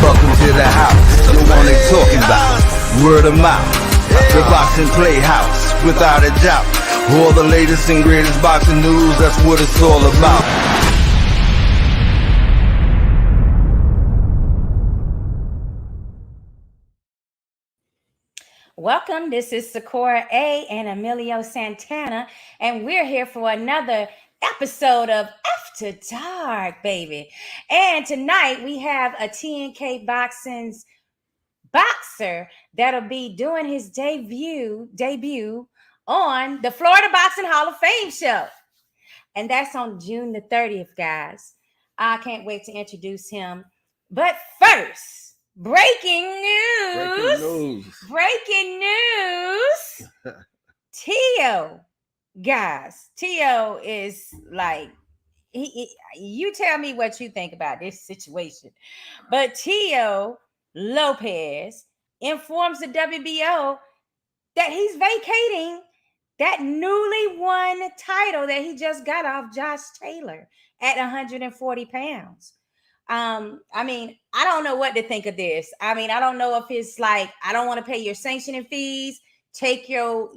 Welcome to the house, the one they talking about. Word of mouth, the boxing playhouse, without a doubt. All the latest and greatest boxing news, that's what it's all about. Welcome, this is Sakura A and Emilio Santana, and we're here for another episode of After Dark, baby. And tonight we have a TNK Boxing's boxer that'll be doing his debut on the Florida Boxing Hall of Fame show. And that's on June the 30th, guys. I can't wait to introduce him. But first, Breaking news. Tio, guys. Tio is like, you tell me what you think about this situation. But Tio Lopez informs the WBO that he's vacating that newly won title that he just got off Josh Taylor at 140 pounds. I mean, I don't know what to think of this. I mean, I don't know if it's like, I don't want to pay your sanctioning fees, take your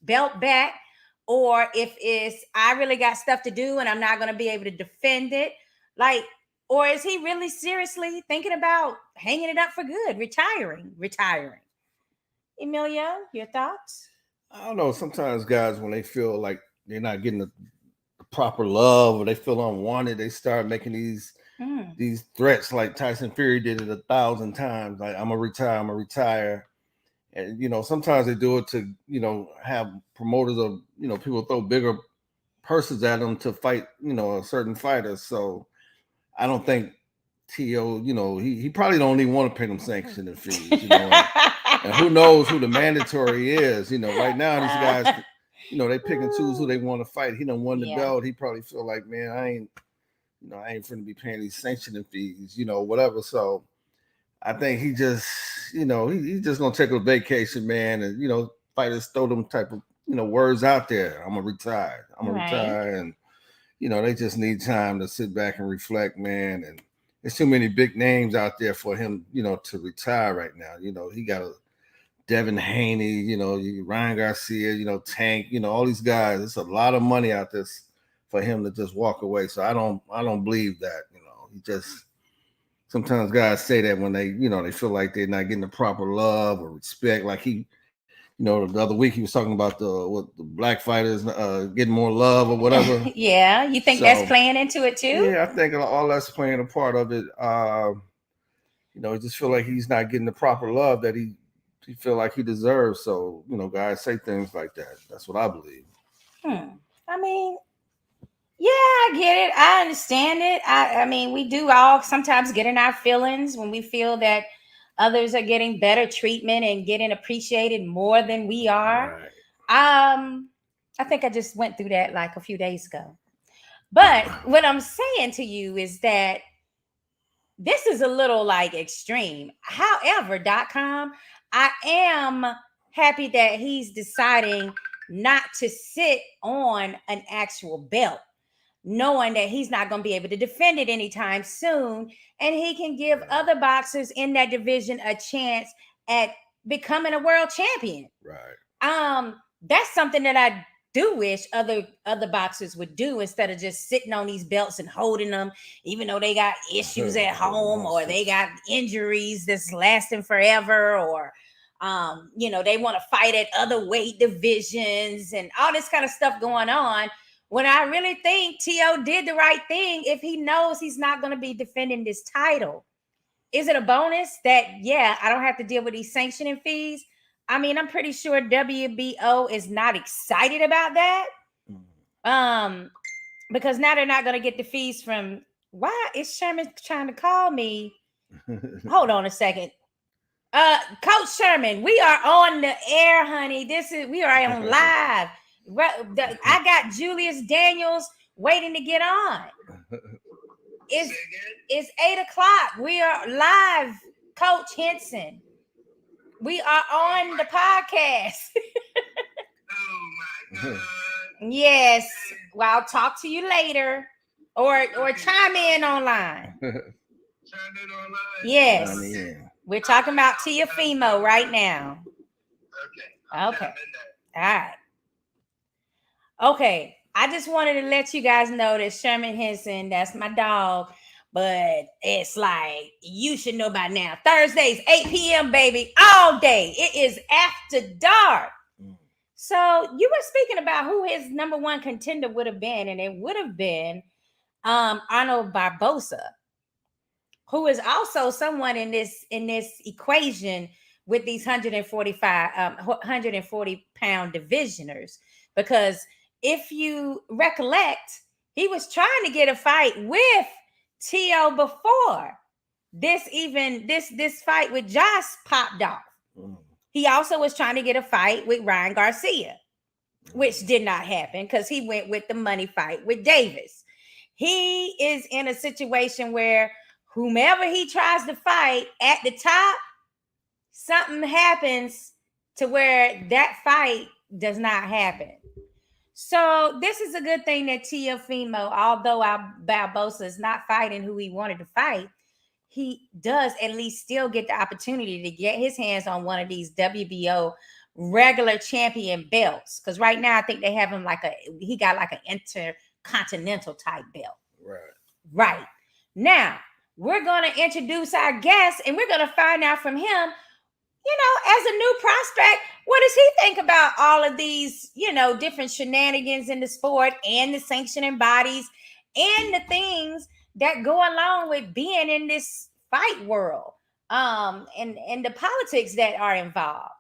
belt back, or if it's, I really got stuff to do and I'm not going to be able to defend it. Like, or is he really seriously thinking about hanging it up for good, retiring? Emilio, your thoughts? I don't know. Sometimes guys, when they feel like they're not getting the proper love or they feel unwanted, they start making these threats like Tyson Fury did it 1,000 times. Like, I'm gonna retire. And sometimes they do it to have promoters of people throw bigger purses at them to fight a certain fighter. So I don't think T.O. he probably don't even want to pay them sanctioning fees. And who knows who the mandatory is? Right now these guys. They pick and choose who they want to fight. He done won the belt. He probably feel like, man, I ain't finna be paying these sanctioning fees, whatever. So I think he just, he's just gonna take a vacation, man, and fighters throw them type of words out there. I'm gonna retire. Retire, and they just need time to sit back and reflect, man. And there's too many big names out there for him, to retire right now. He got a Devin Haney, Ryan Garcia, Tank, all these guys. It's a lot of money out there for him to just walk away. So I don't believe that. He just, sometimes guys say that when they, they feel like they're not getting the proper love or respect. Like he, the other week he was talking about the black fighters getting more love or whatever. Yeah, you think that's playing into it too? Yeah, I think all that's playing a part of it. I just feel like he's not getting the proper love that he feel like he deserves. So, guys say things like that. That's what I believe. I mean, yeah, I get it. I understand it. I mean, we do all sometimes get in our feelings when we feel that others are getting better treatment and getting appreciated more than we are. Right. I think I just went through that like a few days ago. But what I'm saying to you is that this is a little like extreme. However, .com, I am happy that he's deciding not to sit on an actual belt, knowing that he's not going to be able to defend it anytime soon. And he can give other boxers in that division a chance at becoming a world champion. Right. That's something that I do wish other boxers would do instead of just sitting on these belts and holding them, even though they got issues at home or they got injuries that's lasting forever, or they want to fight at other weight divisions and all this kind of stuff going on. When I really think T.O. did the right thing if he knows he's not going to be defending this title. Is it a bonus that, I don't have to deal with these sanctioning fees? I mean, I'm pretty sure WBO is not excited about that. Because now they're not going to get the fees from, why is Sherman trying to call me? Hold on a second. Coach Sherman, we are on the air, honey. We are on live. I got Julius Daniels waiting to get on. It's 8:00. We are live, Coach Henson. We are on the podcast. Oh my God. Yes. Well, I'll talk to you later. Or chime in online. Trying it online. Yes. Yeah. We're talking about Teofimo right now. Okay. All right. Okay. I just wanted to let you guys know that Sherman Henson, that's my dog, but it's like you should know by now. Thursdays, 8 p.m., baby, all day. It is after dark. So you were speaking about who his number one contender would have been, and it would have been Arnold Barboza, who is also someone in this equation with these 140 pound divisioners, because if you recollect, he was trying to get a fight with Tio before this fight with Josh popped off. He also was trying to get a fight with Ryan Garcia, which did not happen because he went with the money fight with Davis. He is in a situation where whomever he tries to fight at the top, something happens to where that fight does not happen. So this is a good thing that Teofimo, although Barboza is not fighting who he wanted to fight, he does at least still get the opportunity to get his hands on one of these WBO regular champion belts. Because right now I think they have him he got like an intercontinental type belt. Right. Now, we're going to introduce our guest and we're going to find out from him, as a new prospect, what does he think about all of these, different shenanigans in the sport and the sanctioning bodies and the things that go along with being in this fight world, and the politics that are involved.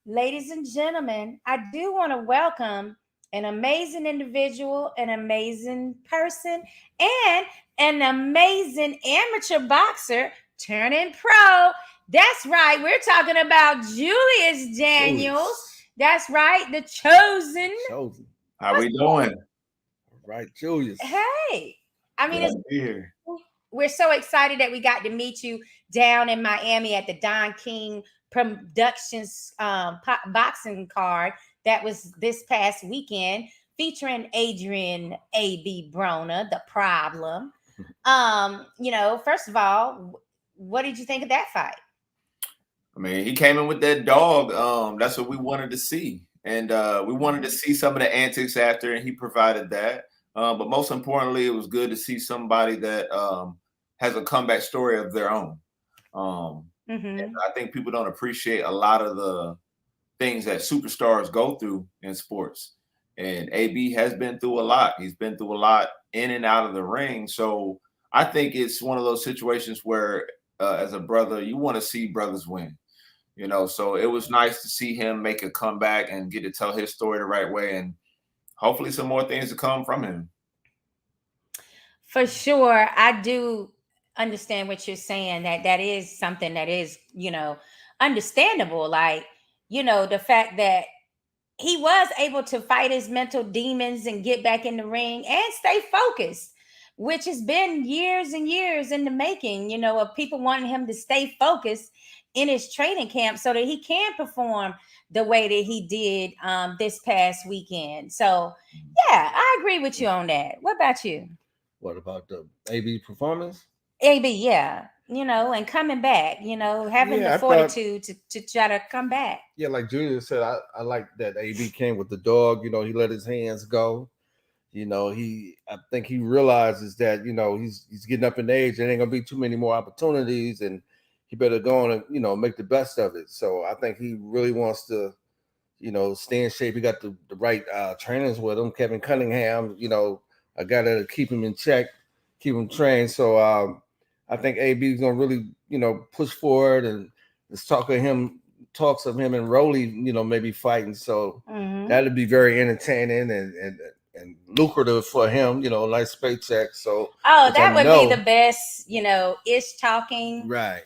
Ladies and gentlemen, I do want to welcome an amazing individual, an amazing person, and an amazing amateur boxer turning pro. That's right. We're talking about Julius Daniels. That's right. The chosen. How we doing? Right, Julius. Hey. I mean, we're so excited that we got to meet you down in Miami at the Don King Productions boxing card that was this past weekend, featuring Adrian A.B. Broner, The Problem. First of all, what did you think of that fight? I mean, he came in with that dog. That's what we wanted to see. And we wanted to see some of the antics after, and he provided that. But most importantly, it was good to see somebody that has a comeback story of their own. And I think people don't appreciate a lot of the things that superstars go through in sports. And AB has been through a lot. He's been through a lot in and out of the ring. So I think it's one of those situations where, as a brother, you want to see brothers win. So it was nice to see him make a comeback and get to tell his story the right way. And hopefully some more things to come from him. For sure. I do understand what you're saying, that is something that is, understandable. Like, the fact that he was able to fight his mental demons and get back in the ring and stay focused, which has been years and years in the making, of people wanting him to stay focused in his training camp so that he can perform the way that he did this past weekend. So, yeah, I agree with you on that. What about you? What about the AB performance? AB, yeah. And coming back, having the fortitude to try to come back. Yeah, like Julius said, I like that AB came with the dog. He let his hands go. I think he realizes that, he's getting up in age. There ain't gonna be too many more opportunities, and he better go on and, make the best of it. So I think he really wants to, stay in shape. He got the right trainers with him. Kevin Cunningham, a guy that'll keep him in check, keep him trained. So I think AB is gonna really, push forward, and there's talks of him and Rolly, maybe fighting. So that'd be very entertaining and lucrative for him, nice paycheck. So that would be the best, ish talking right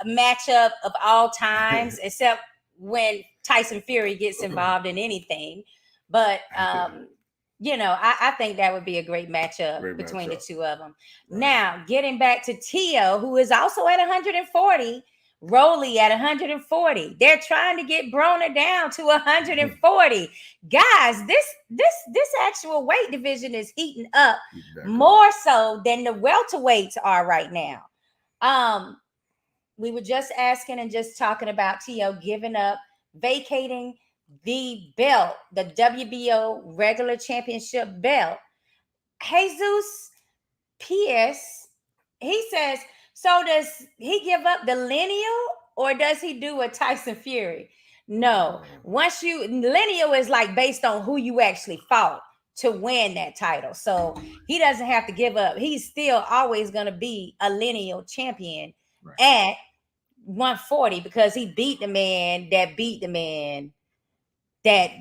matchup of all times, except when Tyson Fury gets involved in anything. But I think that would be a great matchup between the two of them. Right. Now, getting back to Tio, who is also at 140, Rolly at 140. They're trying to get Broner down to 140. Guys, this actual weight division is heating up more so than the welterweights are right now. We were just asking and just talking about T.O. giving up, vacating the belt, the WBO regular championship belt. Jesus P.S. He says, so does he give up the lineal or does he do a Tyson Fury? No. Once lineal is like based on who you actually fought to win that title. So he doesn't have to give up. He's still always going to be a lineal champion at 140 because he beat the man that beat the man that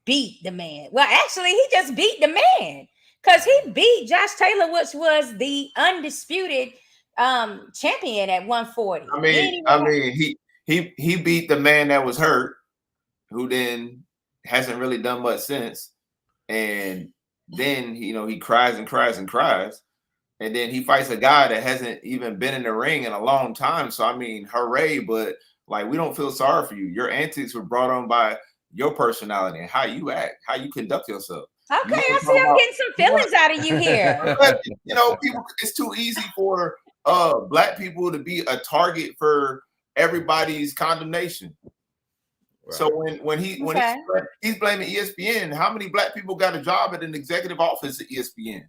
beat the man. Well, actually, he just beat the man because he beat Josh Taylor, which was the undisputed champion at 140. He beat the man that was hurt, who then hasn't really done much since. And then he cries and cries and cries. And then he fights a guy that hasn't even been in the ring in a long time. So I mean, hooray, but like we don't feel sorry for you. Your antics were brought on by your personality and how you act, how you conduct yourself. Okay, I see I'm getting some feelings out of you here. People, it's too easy for Black people to be a target for everybody's condemnation. Right. So when he's blaming ESPN, how many Black people got a job at an executive office at ESPN?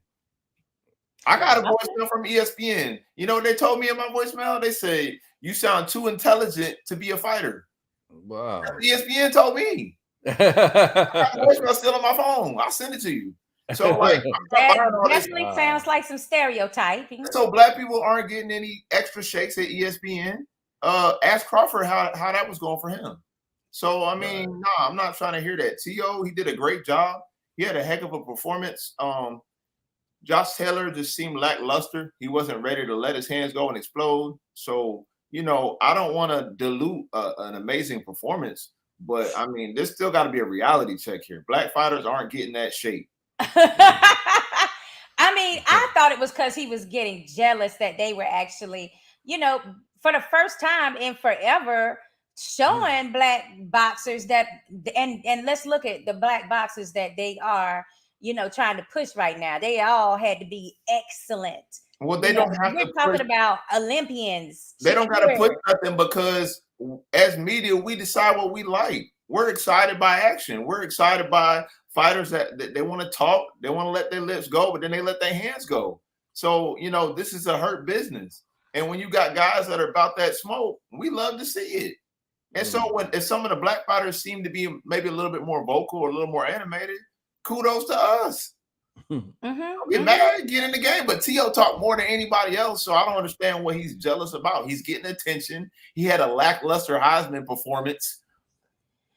I got a voicemail from ESPN. You know what they told me in my voicemail? They say, you sound too intelligent to be a fighter. Wow. ESPN told me. I got the voicemail still on my phone. I'll send it to you. So like that definitely sounds like some stereotyping. So Black people aren't getting any extra shakes at ESPN. Ask Crawford how that was going for him. So I mean, I'm not trying to hear that. T.O., he did a great job. He had a heck of a performance. Josh Taylor just seemed lackluster. He wasn't ready to let his hands go and explode. So, I don't want to dilute an amazing performance, but I mean, there's still got to be a reality check here. Black fighters aren't getting that shape. I mean, I thought it was because he was getting jealous that they were actually, for the first time in forever, showing Black boxers that, and let's look at the Black boxers that they are, trying to push right now. They all had to be excellent. Well, they don't have to. We're talking about Olympians. They don't got to push nothing because as media, we decide what we like. We're excited by action. We're excited by fighters that they want to talk. They want to let their lips go, but then they let their hands go. So, this is a hurt business. And when you got guys that are about that smoke, we love to see it. And so if some of the Black fighters seem to be maybe a little bit more vocal or a little more animated, kudos to us. Get mad, get in the game. But T.O. talked more than anybody else, so I don't understand what he's jealous about. He's getting attention. He had a lackluster Heisman performance.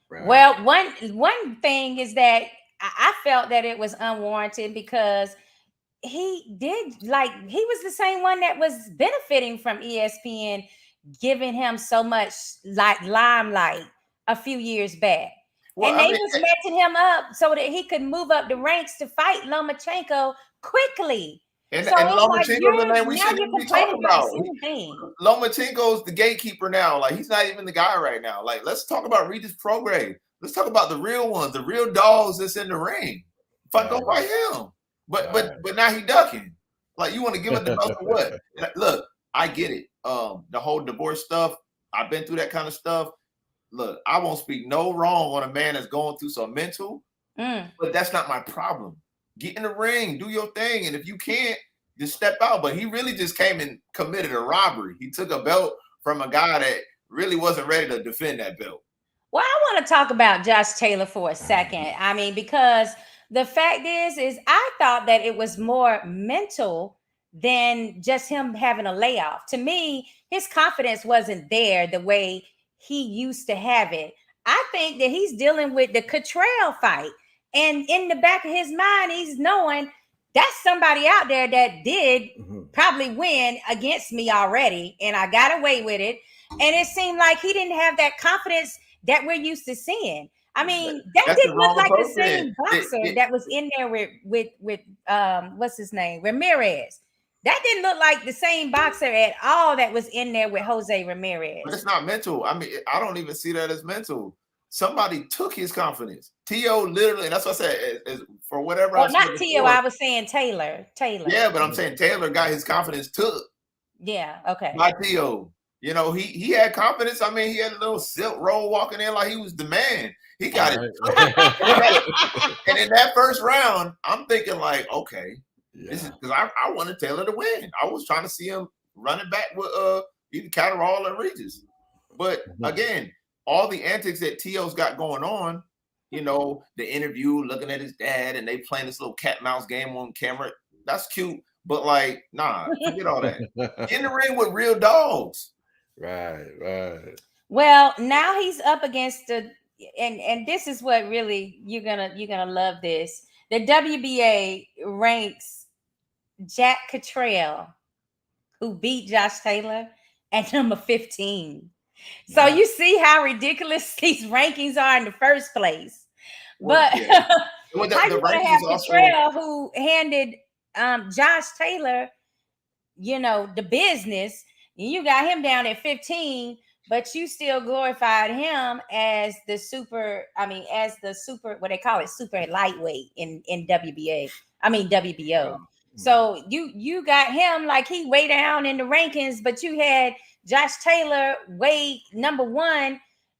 Right. Well, one thing is that I felt that it was unwarranted because he was the same one that was benefiting from ESPN giving him so much limelight a few years back. Well, and they was matching him up so that he could move up the ranks to fight Lomachenko quickly. And Lomachenko's the man we shouldn't be talking about. Lomachenko's the gatekeeper now. Like, he's not even the guy right now. Like, let's talk about Regis Prograis. Let's talk about the real ones, the real dogs that's in the ring. Go fight him. But now he ducking. Like, you want to give up the belt for what? Look, I get it. The whole divorce stuff, I've been through that kind of stuff. Look, I won't speak no wrong on a man that's going through some mental, but that's not my problem. Get in the ring, do your thing, and if you can't, just step out. But he really just came and committed a robbery. He took a belt from a guy that really wasn't ready to defend that belt. Well, I want to talk about Josh Taylor for a second. I mean, because the fact is I thought that it was more mental than just him having a layoff. To me, his confidence wasn't there the way he used to have it. I think that he's dealing with the Cottrell fight. And in the back of his mind, he's knowing that's somebody out there that did probably win against me already. And I got away with it. And it seemed like he didn't have that confidence that we're used to seeing. I mean, that didn't look like the same boxer that was in there with what's his name? Ramirez. That didn't look like the same boxer at all that was in there with Jose Ramirez. But it's not mental. I mean, I don't even see that as mental. Somebody took his confidence. T.O. literally, and that's what I said, for whatever. Well, not T.O., I was saying Taylor. Yeah, but I'm saying Taylor got his confidence took. Yeah. Okay. by Theo. You know, he had confidence. I mean, he had a little silk roll walking in like he was the man. He got it. And in that first round, I'm thinking like, okay, this is because I wanted Taylor to win. I was trying to see him running back with either Catterall or Regis. But again, all the antics that T.O.'s got going on, you know, the interview, looking at his dad, and they playing this little cat mouse game on camera. That's cute, but like, nah, forget all that. In the ring with real dogs. Right. Well, now he's up against the and this is what really you're gonna love this. The WBA ranks Jack Cottrell, who beat Josh Taylor, at number 15. So you see how ridiculous these rankings are in the first place. Well, But yeah. Well, how you gonna have also, Cottrell, who handed Josh Taylor, you know, the business, and you got him down at 15, but you still glorified him as the super, what they call it, super lightweight in WBA. I mean WBO. So you got him like he way down in the rankings, but you had Josh Taylor way number 1,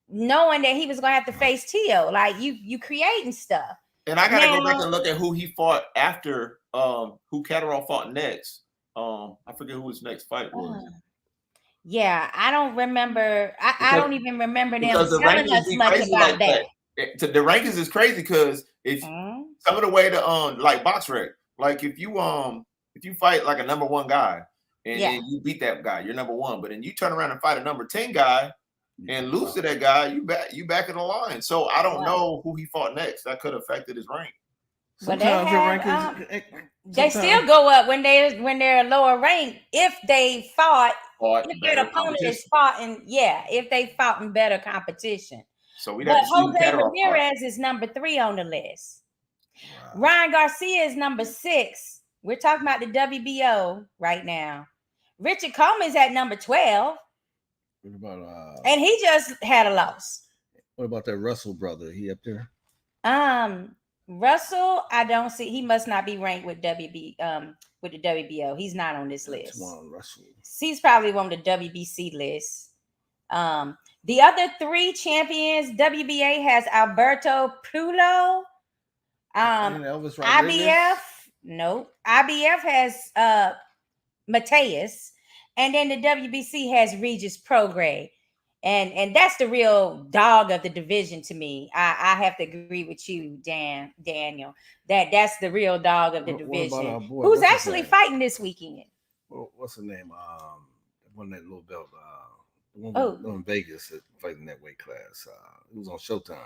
knowing that he was gonna have to face Tio. Like you creating stuff. And I gotta go back and look at who he fought after, who Catterall fought next. I forget who his next fight was. Yeah, I don't remember. I don't even remember them telling us much about like that. The rankings is crazy because if some of the way to like BoxRec, like if you fight like a number 1 guy and you beat that guy, you're number 1, but then you turn around and fight a number 10 guy and lose to that guy, you back in the line. So I don't know who he fought next. That could have affected his rank. But they still go up when they're lower ranked if they fought if their opponent is fought if they fought in better competition. So we Jose Ramirez is number 3 on the list. Wow. Ryan Garcia is number 6. We're talking about the WBO right now. Richard Coleman's at number 12. What about and he just had a loss. What about that Russell brother? He up there? Russell, I don't see. He must not be ranked with the WBO. He's not on this list. Russell. He's probably on the WBC list. The other 3 champions, WBA has Alberto Pulo. IBF, nope. IBF has Mateus, and then the WBC has Regis Prograis. And that's the real dog of the division to me. I have to agree with you, Daniel. That's the real dog of the division. Who's actually fighting this weekend? Well, what's the name? Won that little belt. The one in Vegas fighting that weight class. It was on Showtime.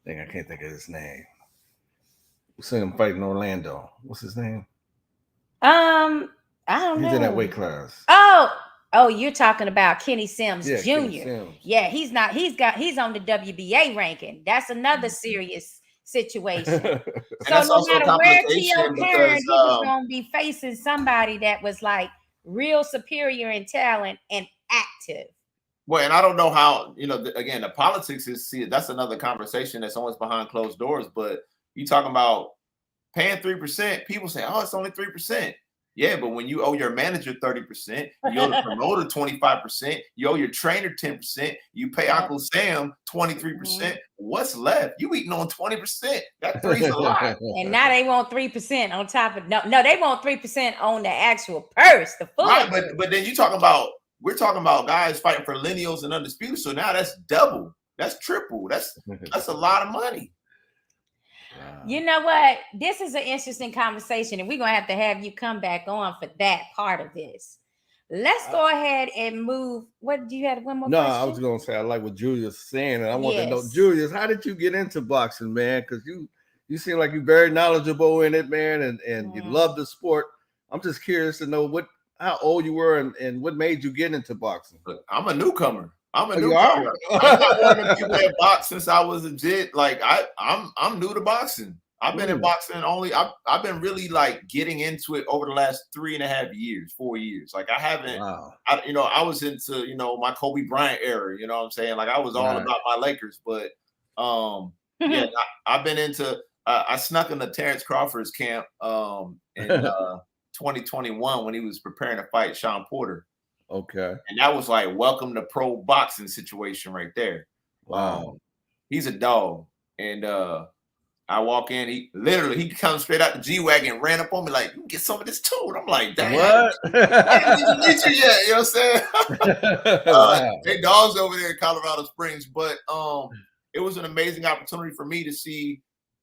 I can't think of his name. We seen him fighting Orlando. What's his name? I don't know. He's in that weight class. Oh, you're talking about Kenny Sims Jr. Kenny Sims. Yeah, he's not. He's on the WBA ranking. That's another serious situation. So no matter where T.O. turned, he was going to be facing somebody that was like real superior in talent and active. Well, and I don't know how, again, the politics that's another conversation that's always behind closed doors. But you talking about paying 3%, people say, oh, it's only 3%. Yeah, but when you owe your manager 30%, you owe the promoter 25%, you owe your trainer 10%, you pay Uncle Sam 23%. What's left? You eating on 20%. That 3's a lot. And now they want 3% on top of no, they want 3% on the actual purse, the full. Right, but then we're talking about guys fighting for lineals and undisputed. So now that's double, that's triple, that's a lot of money. You know what? This is an interesting conversation, and we're going to have you come back on for that part of this. Let's go ahead and move. What do you have? One more question? I was going to say, I like what Julius is saying, and I want to know, Julius, how did you get into boxing, man? Because you seem like you're very knowledgeable in it, man, and you love the sport. I'm just curious to know how old you were and what made you get into boxing. Look, I'm a newcomer. I'm a newcomer. I've been one of the people that box since I was a kid. Like I'm new to boxing. I've been in boxing I've been really like getting into it over the last 3.5 years, 4 years. Like I haven't, I was into, my Kobe Bryant era, you know what I'm saying? Like I was all about my Lakers, but I've been into, I snuck into Terrence Crawford's camp in 2021 when he was preparing to fight Sean Porter. Okay. And that was like welcome to pro boxing situation right there. Wow. He's a dog. And I walk in, he comes straight out the G-Wagon and ran up on me like, you can get some of this too. And I'm like, dang, What? I didn't meet you yet. You know what I'm saying? Wow. They dogs over there in Colorado Springs. But it was an amazing opportunity for me to see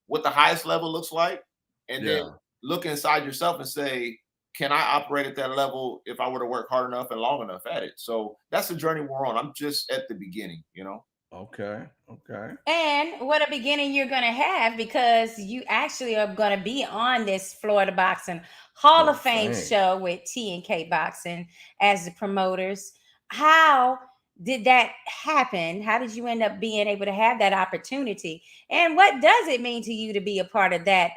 what the highest level looks like, and then look inside yourself and say, can I operate at that level if I were to work hard enough and long enough at it? So that's the journey we're on. I'm just at the beginning, you know? Okay. Okay. And what a beginning you're going to have, because you actually are going to be on this Florida Boxing Hall of Fame show with T&K Boxing as the promoters. How did that happen? How did you end up being able to have that opportunity? And what does it mean to you to be a part of that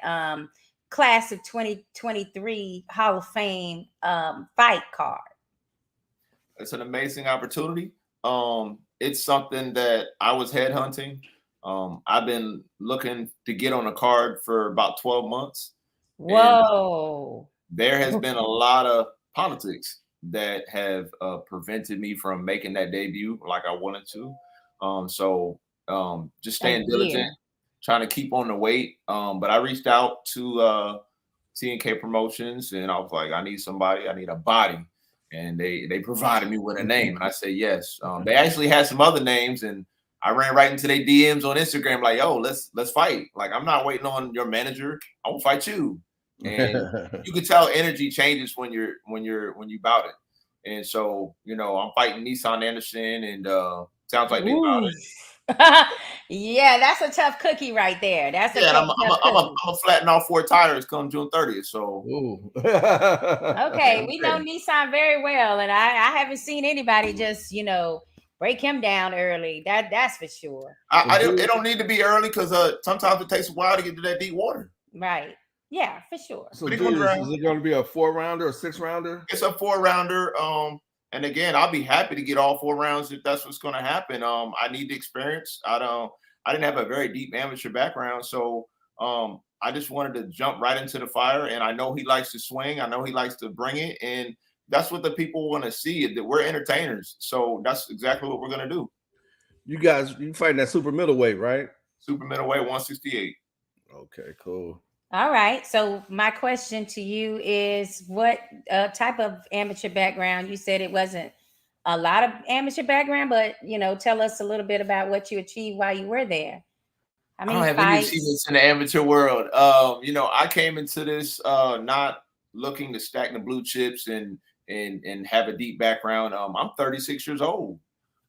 class of 2023 Hall of Fame fight card? It's an amazing opportunity. It's something that I was headhunting. I've been looking to get on a card for about 12 months. Whoa. There has been a lot of politics that have prevented me from making that debut like I wanted to. So just staying diligent, trying to keep on the weight. But I reached out to T&K Promotions, and I was like, I need somebody, I need a body. And they provided me with a name, and I said yes. They actually had some other names, and I ran right into their DMs on Instagram, like, "Yo, let's fight! Like, I'm not waiting on your manager. I will fight you." And you can tell energy changes when you bout it. And so, you know, I'm fighting Nissan Anderson, and sounds like they bout it. Yeah, that's a tough cookie right there. That's a I'm a flatten all 4 tires come June 30th. So okay, we know Nissan very well, and I haven't seen anybody just, you know, break him down early. That's for sure. It don't need to be early, because sometimes it takes a while to get to that deep water. Right. Yeah, for sure. So is it going to be a 4-rounder or 6-rounder? It's a 4-rounder. And again, I'll be happy to get all 4 rounds if that's what's going to happen. I need the experience. I didn't have a very deep amateur background, so I just wanted to jump right into the fire. And I know he likes to swing. I know he likes to bring it, and that's what the people want to see. That we're entertainers, so that's exactly what we're going to do. You fighting that super middleweight, right? Super middleweight, 168. Okay, cool. All right. So my question to you is, what type of amateur background? You said it wasn't a lot of amateur background, but, you know, tell us a little bit about what you achieved while you were there. I don't have any achievements in the amateur world. You know, I came into this not looking to stack the blue chips and have a deep background. I'm 36 years old.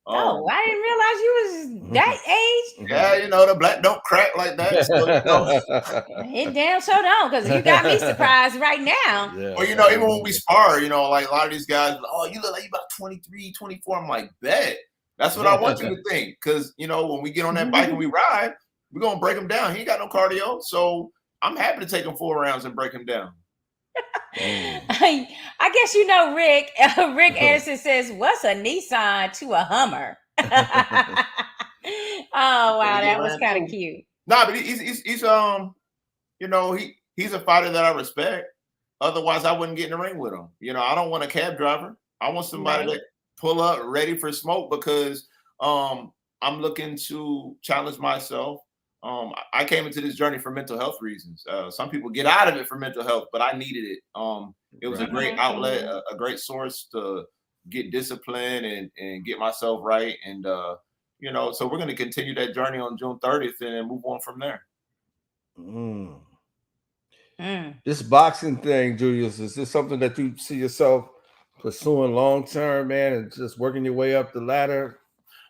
Oh, I didn't realize you was that age. Yeah, you know, the black don't crack like that. So, you know. It damn sure don't, because you got me surprised right now. Yeah. Well, you know, even when we spar, you know, like a lot of these guys, oh, you look like you about 23, 24. I'm like, bet. That's what I want you to think. Because, you know, when we get on that bike and we ride, we're going to break him down. He ain't got no cardio. So I'm happy to take him 4 rounds and break him down. I guess you know Rick. Rick Anderson says, "What's a Nissan to a Hummer?" Oh wow, that was kind of cute. Nah, but he's you know, he's a fighter that I respect. Otherwise, I wouldn't get in the ring with him. You know, I don't want a cab driver. I want somebody that pull up ready for smoke, because I'm looking to challenge myself. I came into this journey for mental health reasons. Some people get out of it for mental health, but I needed it. It was a great outlet, a great source to get discipline and get myself right. And, you know, so we're going to continue that journey on June 30th and move on from there. This boxing thing, Julius, is this something that you see yourself pursuing long-term, man, and just working your way up the ladder?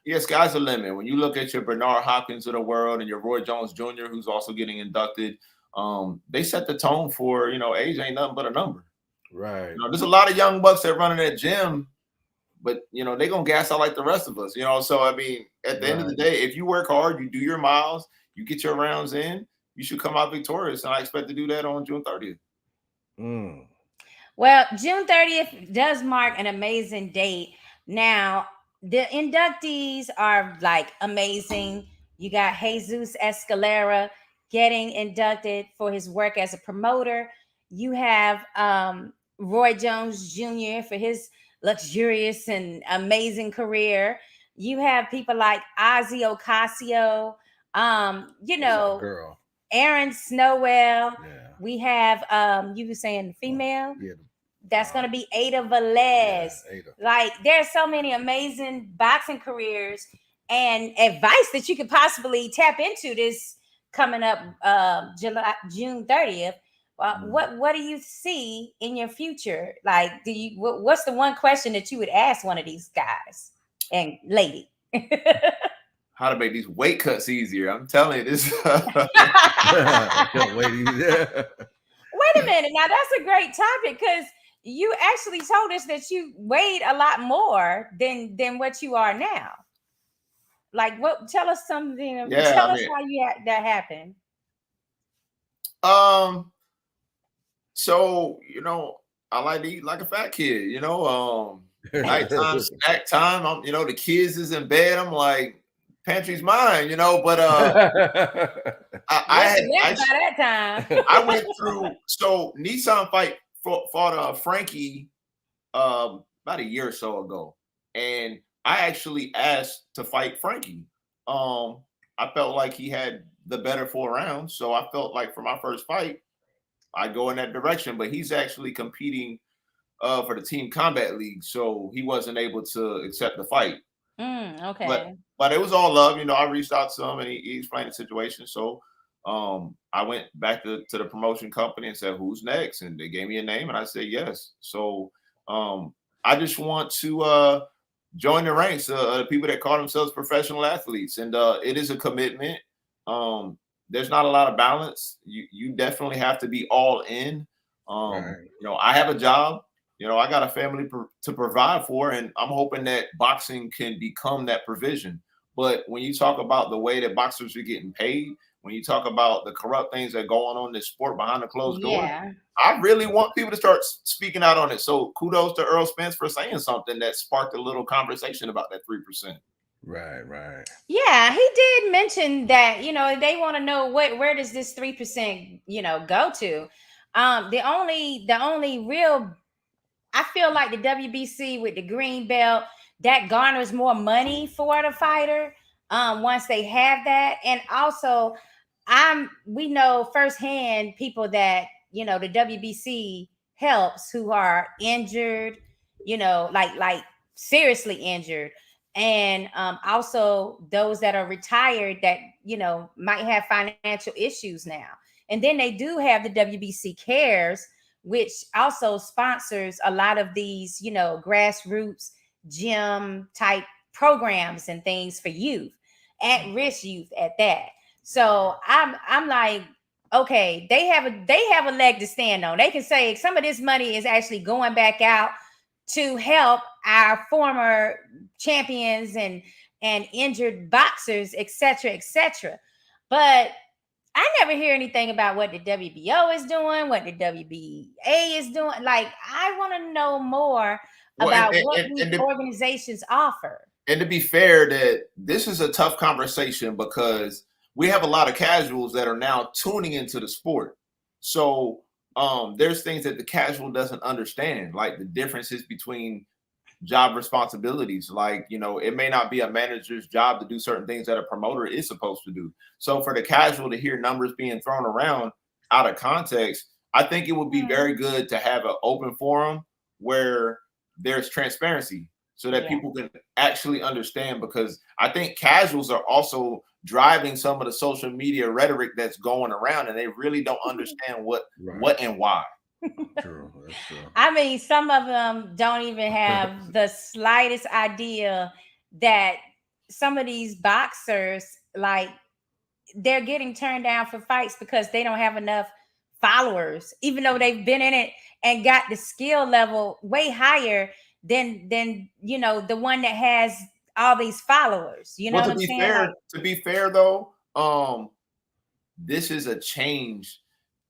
Yes, sky's the limit. When you look at your Bernard Hopkins of the world and your Roy Jones Jr., who's also getting inducted, they set the tone for, you know, age ain't nothing but a number. Right. You know, there's a lot of young bucks that run in that gym, but, you know, they're going to gas out like the rest of us, you know. So, I mean, at the end of the day, if you work hard, you do your miles, you get your rounds in, you should come out victorious. And I expect to do that on June 30th. Well, June 30th does mark an amazing date. Now, the inductees are like amazing. You got Jesus Escalera getting inducted for his work as a promoter. You have Roy Jones Jr. for his luxurious and amazing career. You have people like Ozzy Ocasio, you know, girl. Aaron Snowell. Yeah. We have you were saying female. Yeah. That's going to be Ada Velez. Yeah, Ada. Like, there's so many amazing boxing careers and advice that you could possibly tap into this coming up June 30th. What do you see in your future? Like, what's the one question that you would ask one of these guys and lady? How to make these weight cuts easier. I'm telling you this. Wait a minute. Now, that's a great topic, because you actually told us that you weighed a lot more than what you are now. Like, what? Tell us something. Yeah, tell us how that happened. So, you know, I like to eat like a fat kid, you know, nighttime, snack time. I'm, you know, the kids is in bed. I'm like, pantry's mine, you know, but I went through, so Nissan fought Frankie about a year or so ago. And I actually asked to fight Frankie. I felt like he had the better 4 rounds. So I felt like for my first fight, I go in that direction, but he's actually competing for the Team Combat League, so he wasn't able to accept the fight. Okay. But it was all love, you know. I reached out to him and he explained the situation. So I went back to the promotion company and said, "Who's next?" And they gave me a name, and I said yes. So I just want to join the ranks of the people that call themselves professional athletes, and it is a commitment. There's not a lot of balance. You definitely have to be all in. You know, I have a job. You know, I got a family to provide for, and I'm hoping that boxing can become that provision. But when you talk about the way that boxers are getting paid, when you talk about the corrupt things that are going on in this sport behind the closed doors, I really want people to start speaking out on it. So kudos to Earl Spence for saying something that sparked a little conversation about that 3%. Right. Yeah, he did mention that, you know, they want to know where does this 3%, you know, go to. The only real, I feel like the WBC with the green belt, that garners more money for the fighter once they have that. And also, we know firsthand people that, you know, the WBC helps who are injured, you know, like seriously injured. And also those that are retired that, you know, might have financial issues now. And then they do have the WBC Cares, which also sponsors a lot of these, you know, grassroots gym type programs and things for youth, at-risk youth at that. So I'm like, okay, they have a leg to stand on. They can say some of this money is actually going back out to help our former champions and injured boxers, etc., etc. But I never hear anything about what the WBO is doing, what the WBA is doing. Like, I want to know more about what these organizations offer. And to be fair, that this is a tough conversation because we have a lot of casuals that are now tuning into the sport. So there's things that the casual doesn't understand, like the differences between job responsibilities. Like, you know, it may not be a manager's job to do certain things that a promoter is supposed to do. So for the casual to hear numbers being thrown around out of context, I think it would be very good to have an open forum where there's transparency so that people can actually understand, because I think casuals are also driving some of the social media rhetoric that's going around, and they really don't understand what and why. True, that's true. I mean, some of them don't even have the slightest idea that some of these boxers, like, they're getting turned down for fights because they don't have enough followers, even though they've been in it and got the skill level way higher than you know, the one that has all these followers. You know what I'm saying? To be fair though, this is a change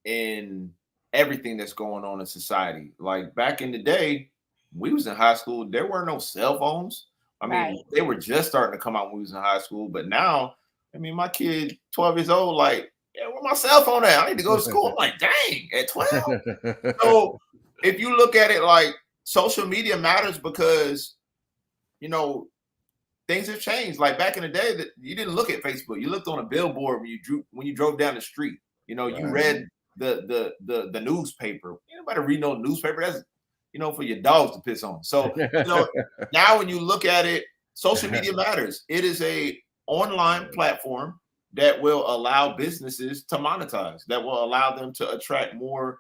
in everything that's going on in society. Like back in the day, we was in high school, there were no cell phones. I mean, they were just starting to come out when we was in high school, but now, I mean, my kid, 12 years old, like, yeah, where my cell phone at? I need to go to school. I'm like, dang, at 12. So if you look at it like, social media matters because, you know, things have changed. Like back in the day, that you didn't look at Facebook. You looked on a billboard when you drove down the street. You know, you read the newspaper. Anybody read no newspaper? That's, you know, for your dogs to piss on. So, you know, now when you look at it, social media matters. It is a online platform that will allow businesses to monetize, that will allow them to attract more,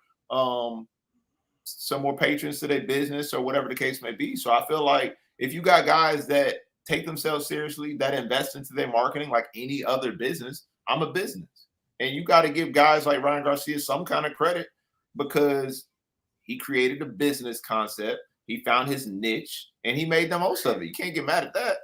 some more patrons to their business or whatever the case may be. So I feel like if you got guys that take themselves seriously, that invest into their marketing like any other business, I'm a business. And you got to give guys like Ryan Garcia some kind of credit because he created a business concept. He found his niche and he made the most of it. You can't get mad at that.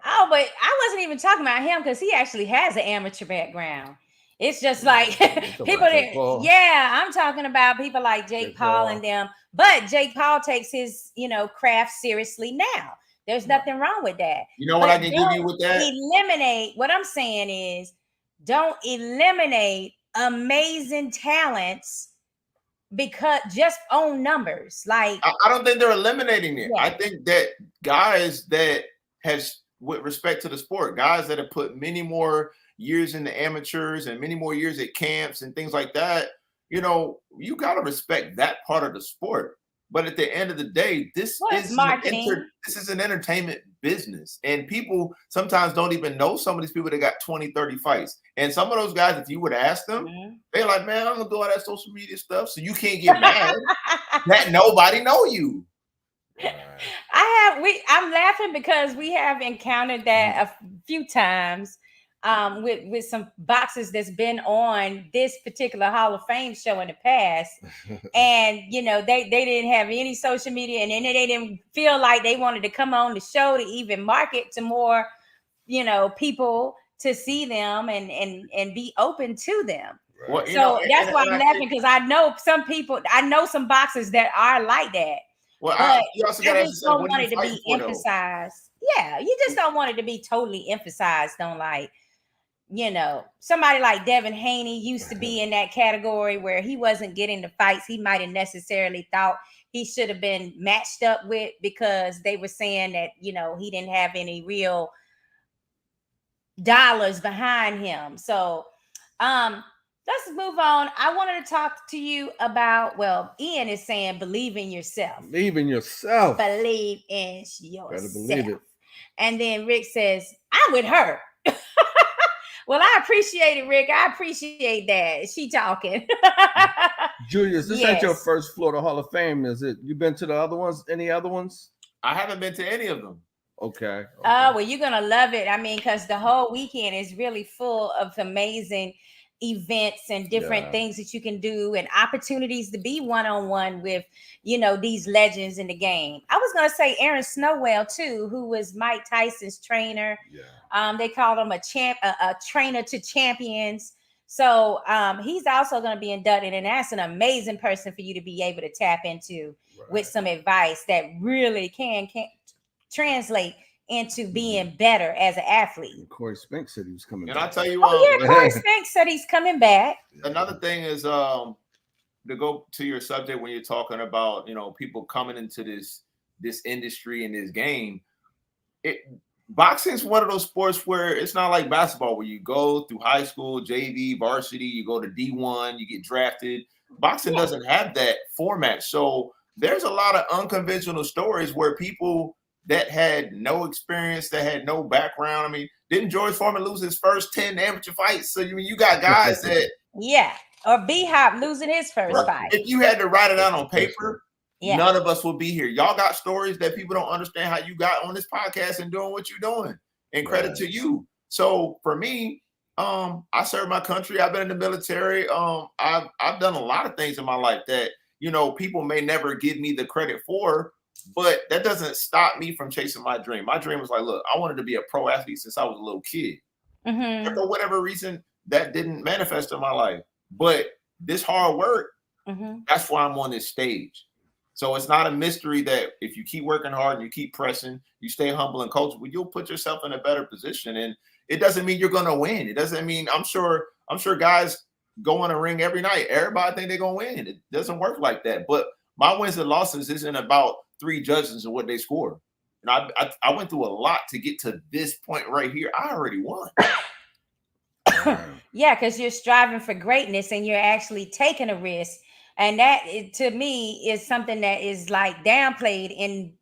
Oh, but I wasn't even talking about him because he actually has an amateur background. It's just like people that, yeah, I'm talking about people like Jake Paul and them. But Jake Paul takes his, you know, craft seriously now. There's nothing wrong with that. You know what I can give you with that? Eliminate, what I'm saying is, don't eliminate amazing talents because just on numbers. Like I don't think they're eliminating it. Yeah. I think that guys that have, with respect to the sport, guys that have put many more years in the amateurs and many more years at camps and things like that, you know, you got to respect that part of the sport. But at the end of the day, this is an entertainment business. And people sometimes don't even know some of these people that got 20, 30 fights. And some of those guys, if you would ask them, they're like, man, I'm going to do all that social media stuff. So you can't get mad that nobody know you. I'm laughing because we have encountered that a few times with some boxers that's been on this particular Hall of Fame show in the past. And, you know, they didn't have any social media and then they didn't feel like they wanted to come on the show to even market to more, you know, people to see them and be open to them. Well, so that's why I'm laughing because I know some boxers that are like that. Well, but you also I just don't want it to be emphasized. Yeah, you just don't want it to be totally emphasized on, like, you know, somebody like Devin Haney used to be in that category where he wasn't getting the fights he might have necessarily thought he should have been matched up with because they were saying that, you know, he didn't have any real dollars behind him. So let's move on. I wanted to talk to you about, well, Ian is saying believe in yourself. Believe in yourself. Believe in yourself. Better believe it. And then Rick says, I'm with her. Well, I appreciate it, Rick. I appreciate that. She talking. Julius, this ain't your first Florida Hall of Fame, is it? You been to the other ones? Any other ones? I haven't been to any of them. Okay. Oh, well, you're going to love it. I mean, because the whole weekend is really full of amazing events and different things that you can do and opportunities to be one-on-one with, you know, these legends in the game. I was going to say Aaron Snowell too, who was Mike Tyson's trainer. They called him a trainer to champions. So he's also going to be inducted, and that's an amazing person for you to be able to tap into with some advice that really can translate into being better as an athlete. And Corey Spink said he was coming back. And I'll tell you what. Corey Spink said he's coming back. Another thing is to go to your subject when you're talking about, you know, people coming into this industry and this game. Boxing is one of those sports where it's not like basketball where you go through high school, JV, varsity, you go to D1, you get drafted. Boxing doesn't have that format. So there's a lot of unconventional stories where people that had no experience, that had no background. I mean, didn't George Foreman lose his first 10 amateur fights? So, I mean, you got guys that... or B-Hop losing his first fight. If you had to write it out on paper, none of us would be here. Y'all got stories that people don't understand how you got on this podcast and doing what you're doing. And credit to you. So, for me, I served my country. I've been in the military. I've done a lot of things in my life that, you know, people may never give me the credit for. But that doesn't stop me from chasing my dream. My dream was like, look, I wanted to be a pro athlete since I was a little kid. And for whatever reason, that didn't manifest in my life. But this hard work, that's why I'm on this stage. So it's not a mystery that if you keep working hard and you keep pressing, you stay humble and coachable, you'll put yourself in a better position. And it doesn't mean you're going to win. It doesn't mean, I'm sure guys go in a ring every night. Everybody think they're going to win. It doesn't work like that. But my wins and losses isn't about 3 judges and what they score. And I went through a lot to get to this point right here. I already won. Yeah, because you're striving for greatness and you're actually taking a risk. And that, to me, is something that is like downplayed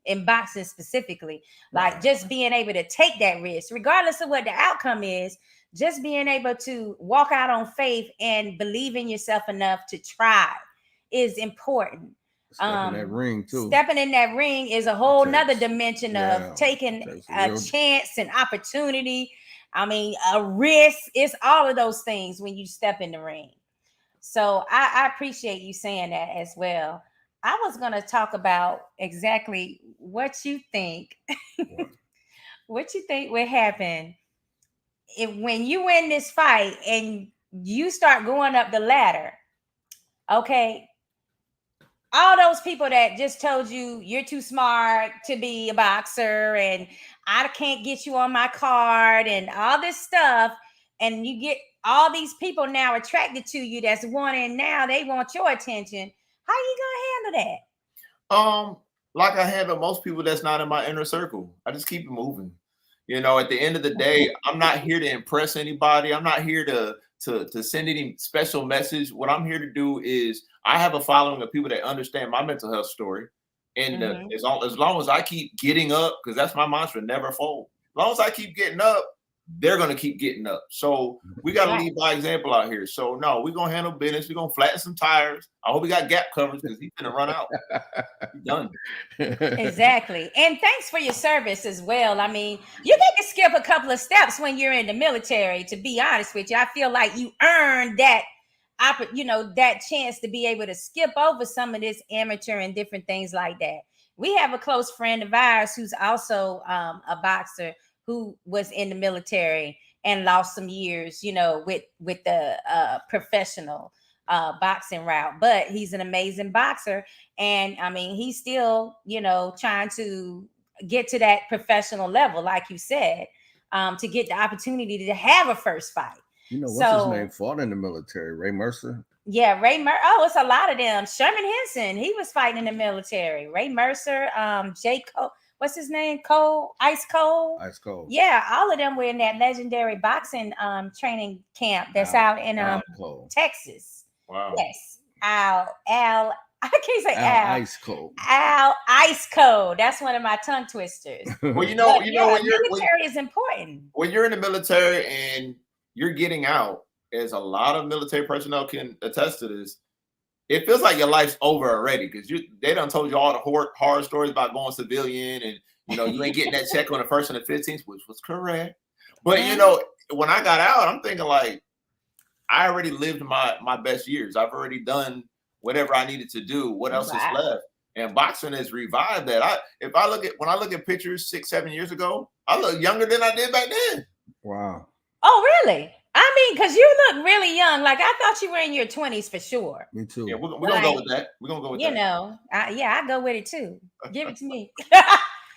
in boxing specifically. Like just being able to take that risk, regardless of what the outcome is, just being able to walk out on faith and believe in yourself enough to try is important. Stepping in that ring too. Stepping in that ring is a whole nother dimension of taking a chance, an opportunity. I mean, a risk. It's all of those things when you step in the ring. So I appreciate you saying that as well. I was going to talk about exactly what you think. What you think would happen when you win this fight and you start going up the ladder. Okay. All those people that just told you you're too smart to be a boxer and I can't get you on my card and all this stuff. And you get all these people now attracted to you that's wanting, now they want your attention. How you gonna handle that? Like I handle most people that's not in my inner circle. I just keep it moving. You know, at the end of the day, I'm not here to impress anybody. I'm not here to send any special message. What I'm here to do is I have a following of people that understand my mental health story. And as long as I keep getting up, because that's my mantra, never fold. As long as I keep getting up, they're going to keep getting up. So we got to lead by example out here. So no, we're going to handle business. We're going to flatten some tires. I hope we got gap coverage because he's going to run out. He's done. Exactly. And thanks for your service as well. I mean, you get to skip a couple of steps when you're in the military, to be honest with you. I feel like you earned that, that chance to be able to skip over some of this amateur and different things like that. We have a close friend of ours who's also a boxer who was in the military and lost some years, with the professional boxing route. But he's an amazing boxer. And I mean, he's still, trying to get to that professional level, like you said, to get the opportunity to have a first fight. What's his name fought in the military? Ray Mercer? Yeah, Ray Mercer. Oh, it's a lot of them. Sherman Henson, he was fighting in the military. Ray Mercer, J. Cole. What's his name? Ice Cold. Yeah, all of them were in that legendary boxing training camp that's out in Texas. Wow. Yes. Al. I can't say Al. Ice Cold. Al Ice Cold. That's one of my tongue twisters. Well, when military is important. When you're in the military and you're getting out, as a lot of military personnel can attest to this, it feels like your life's over already because they done told you all the horror stories about going civilian and you ain't getting that check on the 1st and the 15th, which was correct. But when I got out, I'm thinking like I already lived my best years. I've already done whatever I needed to do. What else is left? And boxing has revived that. When I look at pictures 6-7 years ago, I look younger than I did back then. Wow. Oh, really? I mean, because you look really young. Like, I thought you were in your 20s for sure. Me too. Yeah, we're going to go with that. We're going to go with that. I go with it too. Give it to me.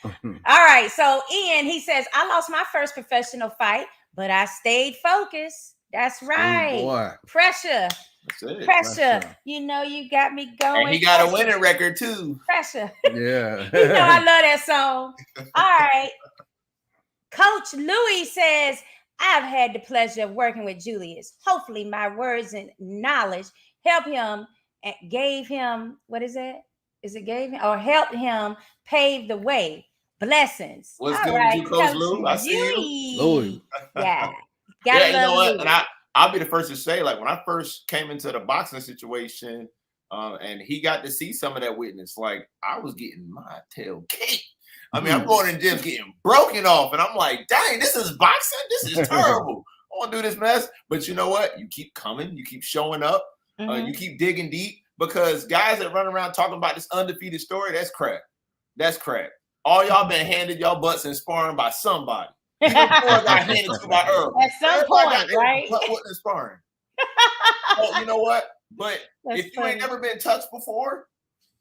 All right. So, Ian, he says, I lost my first professional fight, but I stayed focused. That's right. Boy. Pressure. That's it. Pressure. You got me going. And he got a winning record too. Pressure. Yeah. I love that song. All right. Coach Louis says, I've had the pleasure of working with Julius. Hopefully my words and knowledge help him and gave him, what is it? Is it gave him or helped him pave the way? Blessings. What's good with you, Coach Lou? I see you. Louis. Yeah. You know what? Louis. And I'll be the first to say, like, when I first came into the boxing situation and he got to see some of that witness, like, I was getting my tail kicked. I mean, I'm going in gyms getting broken off, and I'm like, dang, this is boxing? This is terrible. I want to do this mess. But you know what? You keep coming. You keep showing up. You keep digging deep because guys that run around talking about this undefeated story, that's crap. That's crap. All y'all been handed y'all butts and sparring by somebody. Even before got handed to by Earl. At some point, right? Butt and sparring. Well, you know what? But if you ain't never been touched before,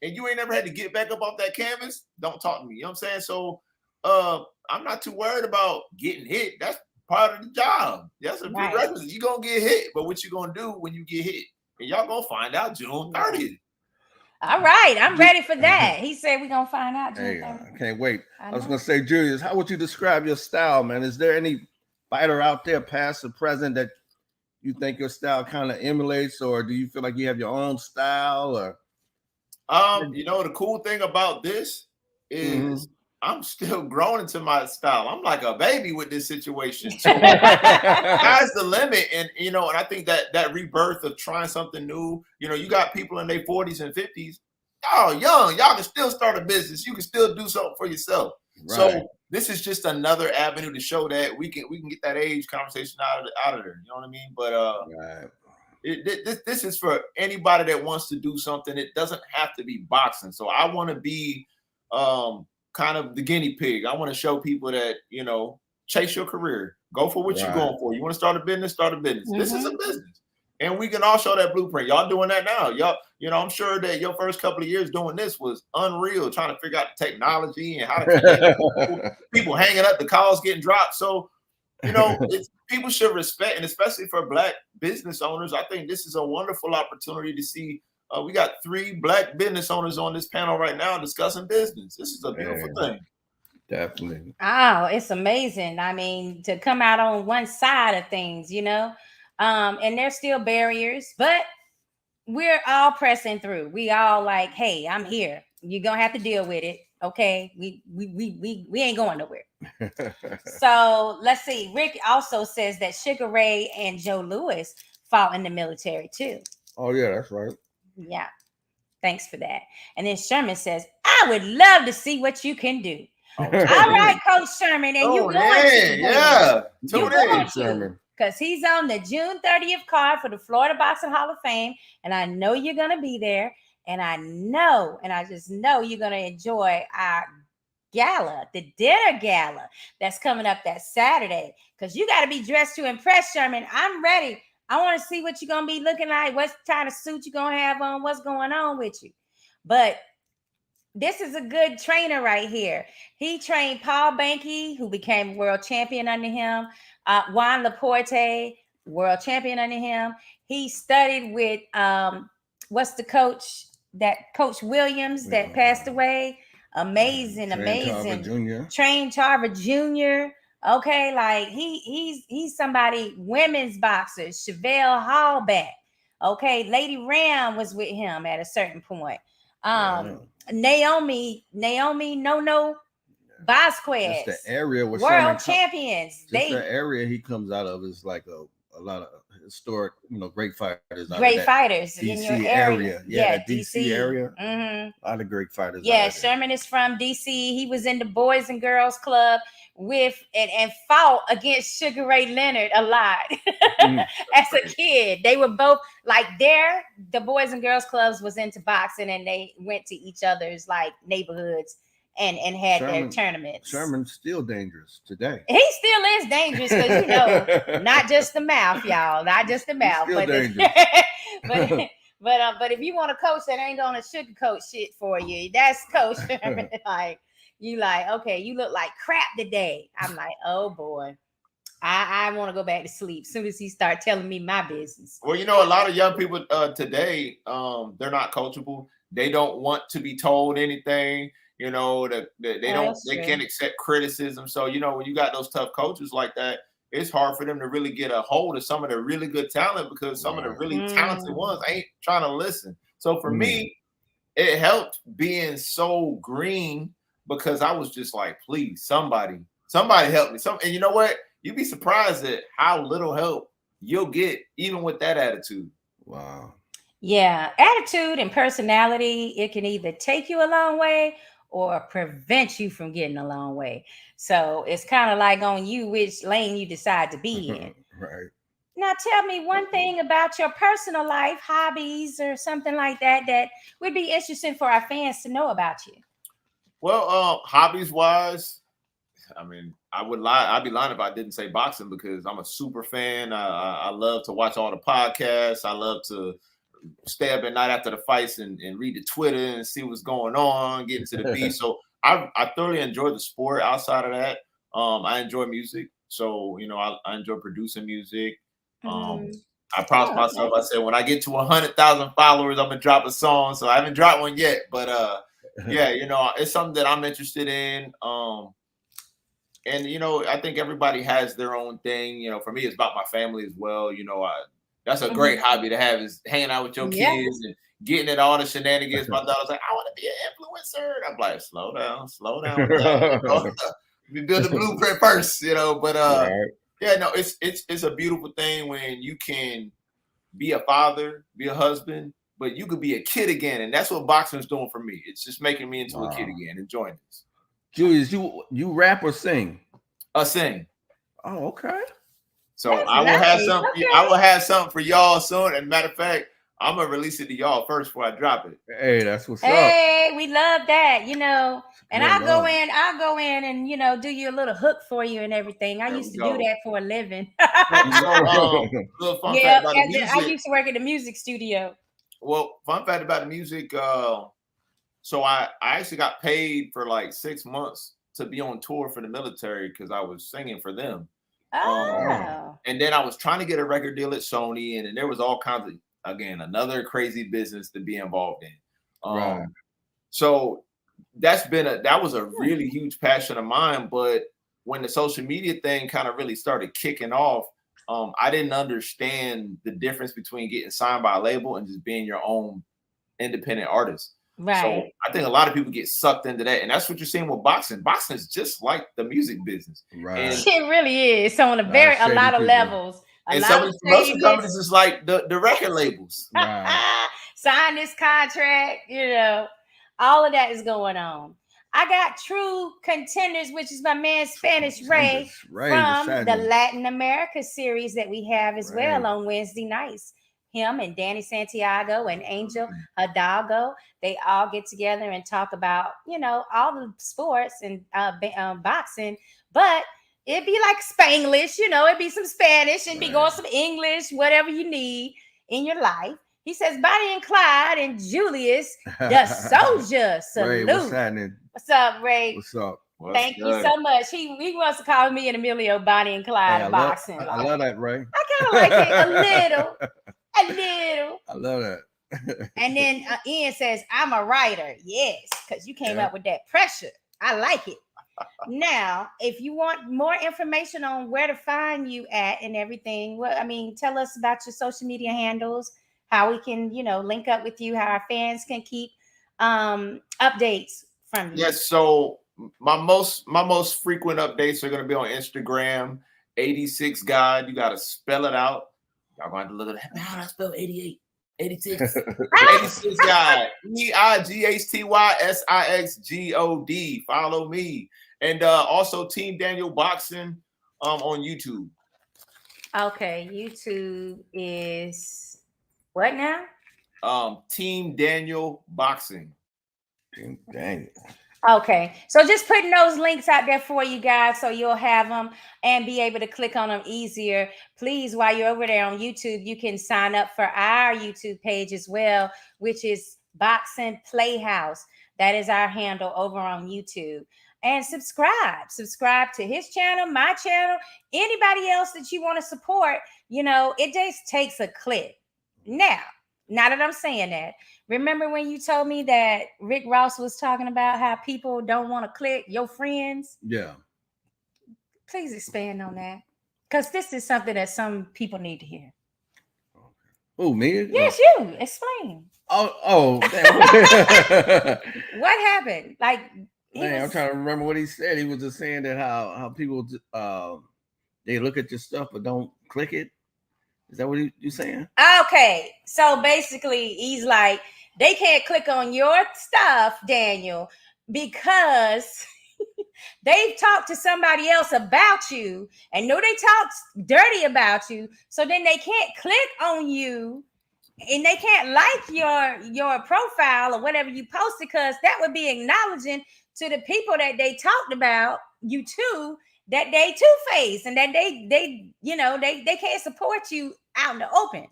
and you ain't never had to get back up off that canvas, don't talk to me. You know what I'm saying? So I'm not too worried about getting hit. That's part of the job. That's a prerequisite. You're going to get hit. But what you going to do when you get hit? And y'all going to find out June 30th. All right, I'm ready for that. He said we're gonna find out. Hey, June I can't wait. I was know. gonna say, Julius, how would you describe your style, man? Is there any fighter out there, past or present, that you think your style kind of emulates, or do you feel like you have your own style? Or You know, the cool thing about this is I'm still growing into my style. I'm like a baby with this situation. So sky's the limit. And you know, and I think that rebirth of trying something new, you know, you got people in their 40s and 50s, y'all young, y'all can still start a business, you can still do something for yourself. Right. So this is just another avenue to show that we can get that age conversation out of there. You know what I mean? But right. This is for anybody that wants to do something. It doesn't have to be boxing. So I want to be kind of the guinea pig. I want to show people that, you know, chase your career, go for what you're going for. You want to start a business, start a business. This is a business, and we can all show that blueprint. Y'all doing that now. Y'all, you know, I'm sure that your first couple of years doing this was unreal, trying to figure out the technology and how to connect people hanging up, the calls getting dropped. So, you know, people should respect, and especially for Black business owners, I think this is a wonderful opportunity to see. We got 3 Black business owners on this panel right now discussing business. This is a beautiful thing. Definitely. Oh, it's amazing. I mean, to come out on one side of things, you know, and there's still barriers, but we're all pressing through. We all like, hey, I'm here. You're gonna have to deal with it. Okay, we ain't going nowhere. So let's see. Rick also says that Sugar Ray and Joe Louis fought in the military too. Oh yeah, that's right. Yeah, thanks for that. And then Sherman says, I would love to see what you can do. All right, Coach Sherman, and you going to, tune in, Sherman, because he's on the June 30th card for the Florida Boxing Hall of Fame, and I know you're gonna be there, and I just know you're gonna enjoy our gala, the dinner gala that's coming up that Saturday, because you got to be dressed to impress, Sherman. I'm ready. I want to see what you're going to be looking like, what kind of suit you're going to have on, what's going on with you. But this is a good trainer right here. He trained Paul Banky, who became world champion under him, Juan Laporte, world champion under him. He studied with, what's the coach, that Coach Williams that passed away? Amazing. Train Tarver Jr. Okay, like he's somebody. Women's boxers, Chevelle Hallback. Okay, Lady Ram was with him at a certain point. Naomi No Vasquez. Just the area where world champions. The area he comes out of is like a lot of historic, you know, great fighters. Great fighters DC in your area. Yeah, DC area. A lot of great fighters. Yeah, Sherman is from DC. He was in the Boys and Girls Club with and fought against Sugar Ray Leonard a lot as a kid. They were both like the Boys and Girls Clubs was into boxing, and they went to each other's like neighborhoods and had their tournaments. Sherman's still dangerous today. He still is dangerous because, you know, not just the mouth, y'all, not just the mouth, but but if you want a coach that ain't gonna sugarcoat shit for you, that's Coach Sherman. Like, you like, okay, you look like crap today. I'm like, oh boy, I want to go back to sleep as soon as he start telling me my business. Well, you know, a lot of young people today, they're not coachable. They don't want to be told anything. You know, they can't accept criticism. So, you know, when you got those tough coaches like that, it's hard for them to really get a hold of some of the really good talent, because some of the really talented ones ain't trying to listen. So for me, it helped being so green, because I was just like, please, somebody help me. And you know what? You'd be surprised at how little help you'll get, even with that attitude. Wow. Yeah, attitude and personality, it can either take you a long way or prevent you from getting a long way. So it's kind of like on you which lane you decide to be in. Right. Now tell me one thing about your personal life, hobbies, or something like that would be interesting for our fans to know about you. Well, hobbies wise, I mean, I'd be lying if I didn't say boxing, because I'm a super fan. I love to watch all the podcasts. I love to stay up at night after the fights and read the Twitter and see what's going on, get into the beat. So I thoroughly enjoy the sport. Outside of that, I enjoy music. So, you know, I enjoy producing music. I promised myself. I said when I get to 100,000 followers, I'm gonna drop a song. So I haven't dropped one yet, but yeah, it's something that I'm interested in. And I think everybody has their own thing. For me, it's about my family as well. That's a great hobby to have, is hanging out with your kids and getting at all the shenanigans. My daughter's like, I want to be an influencer. I'm like, slow down. We build the blueprint first, But yeah, no, it's a beautiful thing when you can be a father, be a husband, but you could be a kid again, and that's what boxing is doing for me. It's just making me into a kid again, enjoying this. Julius, you rap or sing? Sing. Oh, okay. So I will have something. Okay. I will have something for y'all soon. And matter of fact, I'm gonna release it to y'all first before I drop it. Hey, that's what's up. Hey, we love that, And I'll go in and do you a little hook for you and everything. I used to do that for a living. Little fun fact about the music. I used to work at the music studio. Well, fun fact about the music. So I actually got paid for like 6 months to be on tour for the military because I was singing for them. And then I was trying to get a record deal at Sony, and then there was all kinds of, again, another crazy business to be involved in. So that was a really huge passion of mine. But when the social media thing kind of really started kicking off, I didn't understand the difference between getting signed by a label and just being your own independent artist. Right. So I think a lot of people get sucked into that, and that's what you're seeing with boxing. Boxing is just like the music business. Right. And it really is. So on a lot of levels. And some of the promotion companies is like the record labels. Right. Sign this contract, all of that is going on. I got True Contenders, which is my man Spanish Ray from the Latin America series that we have as well on Wednesday nights. Him and Danny Santiago and Angel Hidalgo, they all get together and talk about, all the sports and boxing, but it'd be like Spanglish, it'd be some Spanish and be going some English, whatever you need in your life. He says, Bonnie and Clyde and Julius, the soldier, salute. Ray, what's happening? What's up, Ray? What's up? Thank you so much. He wants to call me and Emilio Bonnie and Clyde boxing. I love that, Ray. I kind of like it a little. I love that. And then Ian says, I'm a writer. Yes, because you came up with that pressure. I like it. Now, if you want more information on where to find you at and everything, tell us about your social media handles, how we can, link up with you, how our fans can keep updates from you. Yes, so my most frequent updates are going to be on Instagram, 86 God. You got to spell it out. Y'all going to look at how do I spell 88? 86. 86 God. EIGHTYSIXGOD. Follow me. And also Team Daniel Boxing on YouTube. Okay, YouTube is what now? Team Daniel Boxing. Team Daniel. Okay, so just putting those links out there for you guys so you'll have them and be able to click on them easier. Please, while you're over there on YouTube, you can sign up for our YouTube page as well, which is Boxing Playhouse. That is our handle over on YouTube. And subscribe to his channel, my channel, anybody else that you want to support. It just takes a click. Now that I'm saying that, remember when you told me that Rick Ross was talking about how people don't want to click, your friends? Yeah. Please expand on that, because this is something that some people need to hear. Oh, me? Yes, you. Explain. Oh. What happened? I'm trying to remember what he said. He was just saying that how people they look at your stuff but don't click it. Is that what you're saying? Okay, so basically he's like, they can't click on your stuff, Daniel, because they've talked to somebody else about you and know they talked dirty about you, so then they can't click on you and they can't like your profile or whatever you posted, because that would be acknowledging to the people that they talked about you to, that they two-faced and that they can't support you out in the open.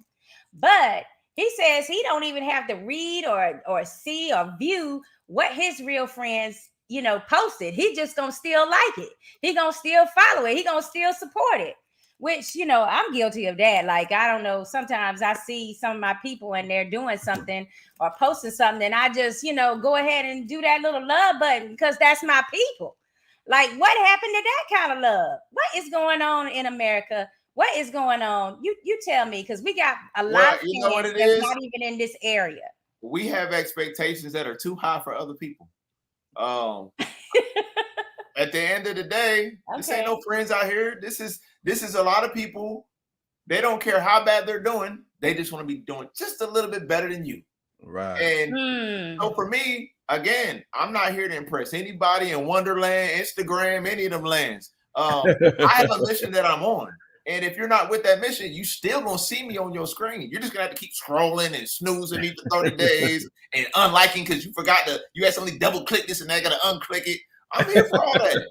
But he says he don't even have to read or see or view what his real friends, posted. He just gonna still like it. He gonna still follow it. He gonna still support it. which, you know, I'm guilty of that. Like, I don't know, sometimes I see some of my people and they're doing something or posting something, and I just, you know, go ahead and do that little love button because that's my people. Like, what happened to that kind of love? What is going on in America? What is going on? You tell me, because we got a lot of you know what fans it that's is? not even in this area. We have expectations that are too high for other people. At the end of the day, this ain't no friends out here. This is a lot of people. They don't care how bad they're doing. They just want to be doing just a little bit better than you. Right. And so for me, again, I'm not here to impress anybody in Wonderland, Instagram, any of them lands. I have a mission that I'm on. And if you're not with that mission, you still gonna see me on your screen. You're just gonna have to keep scrolling and snoozing me for 30 days and unliking because you accidentally double click this and I gotta unclick it. I'm here for all that.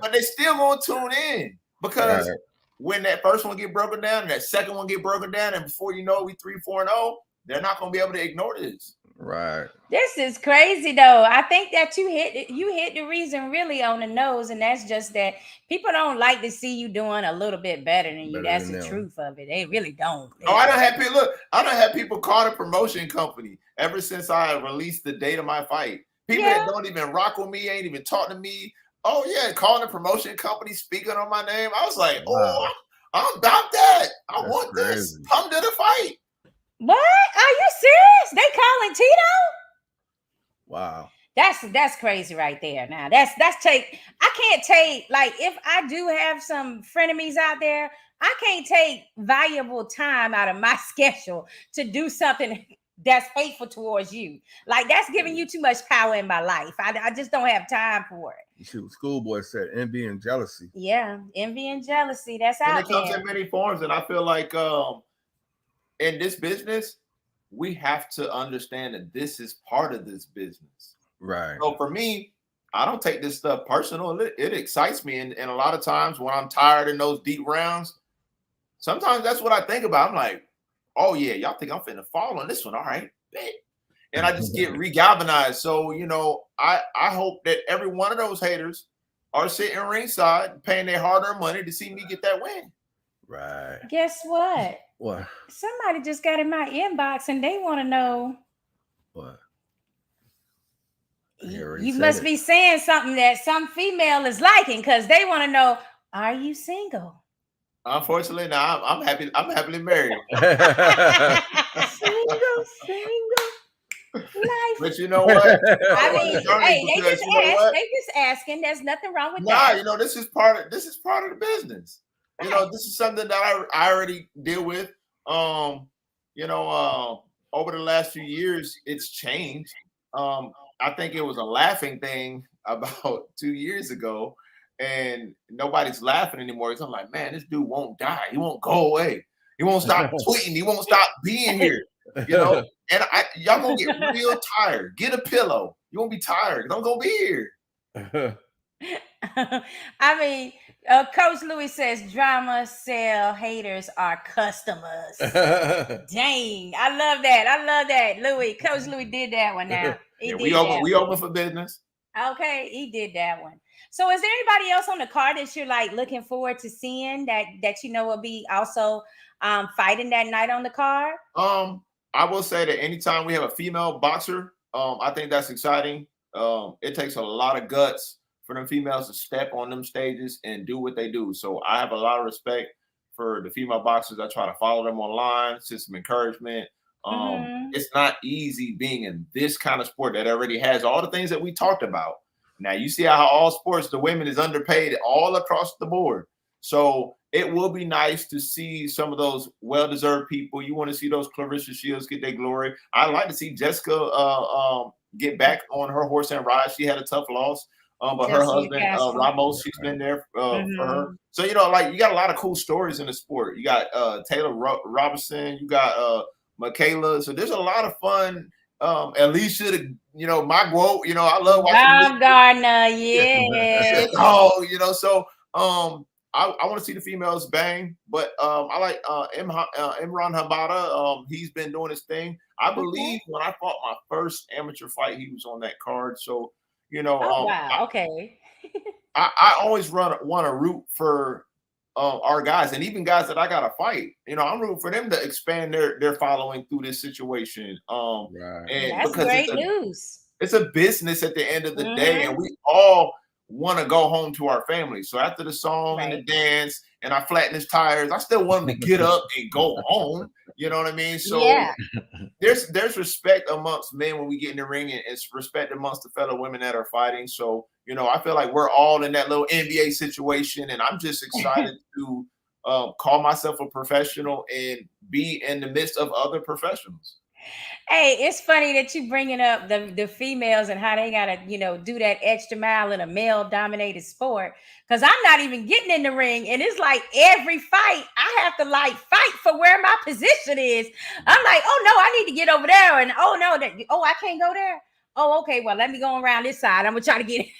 But they still gonna tune in because when that first one get broken down and that second one get broken down, and before you know it, we 3-4-0, they're not gonna be able to ignore this. Right. This is crazy though. I think that you hit the reason really on the nose, and that's just that people don't like to see you doing a little bit better than you. That's the truth of it. They really don't. I don't have people call the promotion company ever since I released the date of my fight. People that don't even rock with me, ain't even talk to me. Oh yeah, calling the promotion company, speaking on my name. I was like, oh, I'm about that. I want this. Come to the fight. What? Are you serious? They calling Tito? Wow. That's crazy right there. Now I can't take, like, if I do have some frenemies out there, I can't take valuable time out of my schedule to do something that's hateful towards you. Like, that's giving you too much power in my life. I just don't have time for it. You see what Schoolboy said, envy and jealousy. Yeah, envy and jealousy. That's out there. And it comes in many forms, and I feel like in this business, we have to understand that this is part of this business. Right. So for me, I don't take this stuff personal. It excites me. And a lot of times when I'm tired in those deep rounds, sometimes that's what I think about. I'm like, oh yeah, y'all think I'm finna fall on this one. All right. And I just get re-galvanized. So, you know, I hope that every one of those haters are sitting ringside paying their hard-earned money to see me get that win. Right. Guess what? What? Somebody just got in my inbox and they want to know. What? You must be saying something that some female is liking, because they want to know, are you single? Unfortunately, now I'm happily married. Single. Life. But you know what? I mean, hey, they just asking. There's nothing wrong with that. You know, this is part of the business. Right. You know, this is something that I already deal with. You know, over the last few years, it's changed. I think it was a laughing thing about 2 years ago, and nobody's laughing anymore. So I'm like, man, this dude won't die. He won't go away. He won't stop tweeting. He won't stop being here. You know, and y'all gonna get real tired. Get a pillow. You won't be tired. Don't go be here. I mean, Coach Louis says drama sell, haters are customers. Dang, I love that. Louis, Coach Louis did that one. Now we open for business. Okay, he did that one. So, is there anybody else on the card that you're like looking forward to seeing that you know will be also fighting that night on the card? I will say that anytime we have a female boxer, I think that's exciting. It takes a lot of guts for them females to step on them stages and do what they do. So I have a lot of respect for the female boxers. I try to follow them online, send some encouragement. It's not easy being in this kind of sport that already has all the things that we talked about. Now you see how all sports, the women is underpaid all across the board. So it will be nice to see some of those well-deserved people. You want to see those Clarissa Shields get their glory. I'd like to see Jessica get back on her horse and ride. She had a tough loss. But her husband, Ramos, she's been there for her. So, you know, like, you got a lot of cool stories in the sport. You got Taylor Robinson, you got Michaela. So there's a lot of fun. Alicia, you know, my quote, you know, I love watching Gardner, yeah. You know, so I want to see the females bang, but I like Imran Habata. He's been doing his thing. I believe when I fought my first amateur fight, he was on that card. So, you know, wow, okay. I always want to root for our guys, and even guys that I gotta fight. You know, I'm rooting for them to expand their following through this situation. Right. And That's because great news. it's a business at the end of the day, and Mhm. we all want to go home to our family. So after the song and the Right. dance, and I flatten his tires, I still want him to get up and go home. You know what I mean? So Yeah. there's respect amongst men when we get in the ring, and it's respect amongst the fellow women that are fighting. So, you know, I feel like we're all in that little NBA situation, and I'm just excited to call myself a professional and be in the midst of other professionals. Hey, it's funny that you bringing up the females and how they gotta, you know, do that extra mile in a male dominated sport. Cause I'm not even getting in the ring, and it's like every fight I have to like fight for where my position is. I'm like, oh no, I need to get over there, and oh no, I can't go there. Oh, okay, well let me go around this side. I'm gonna try to get it.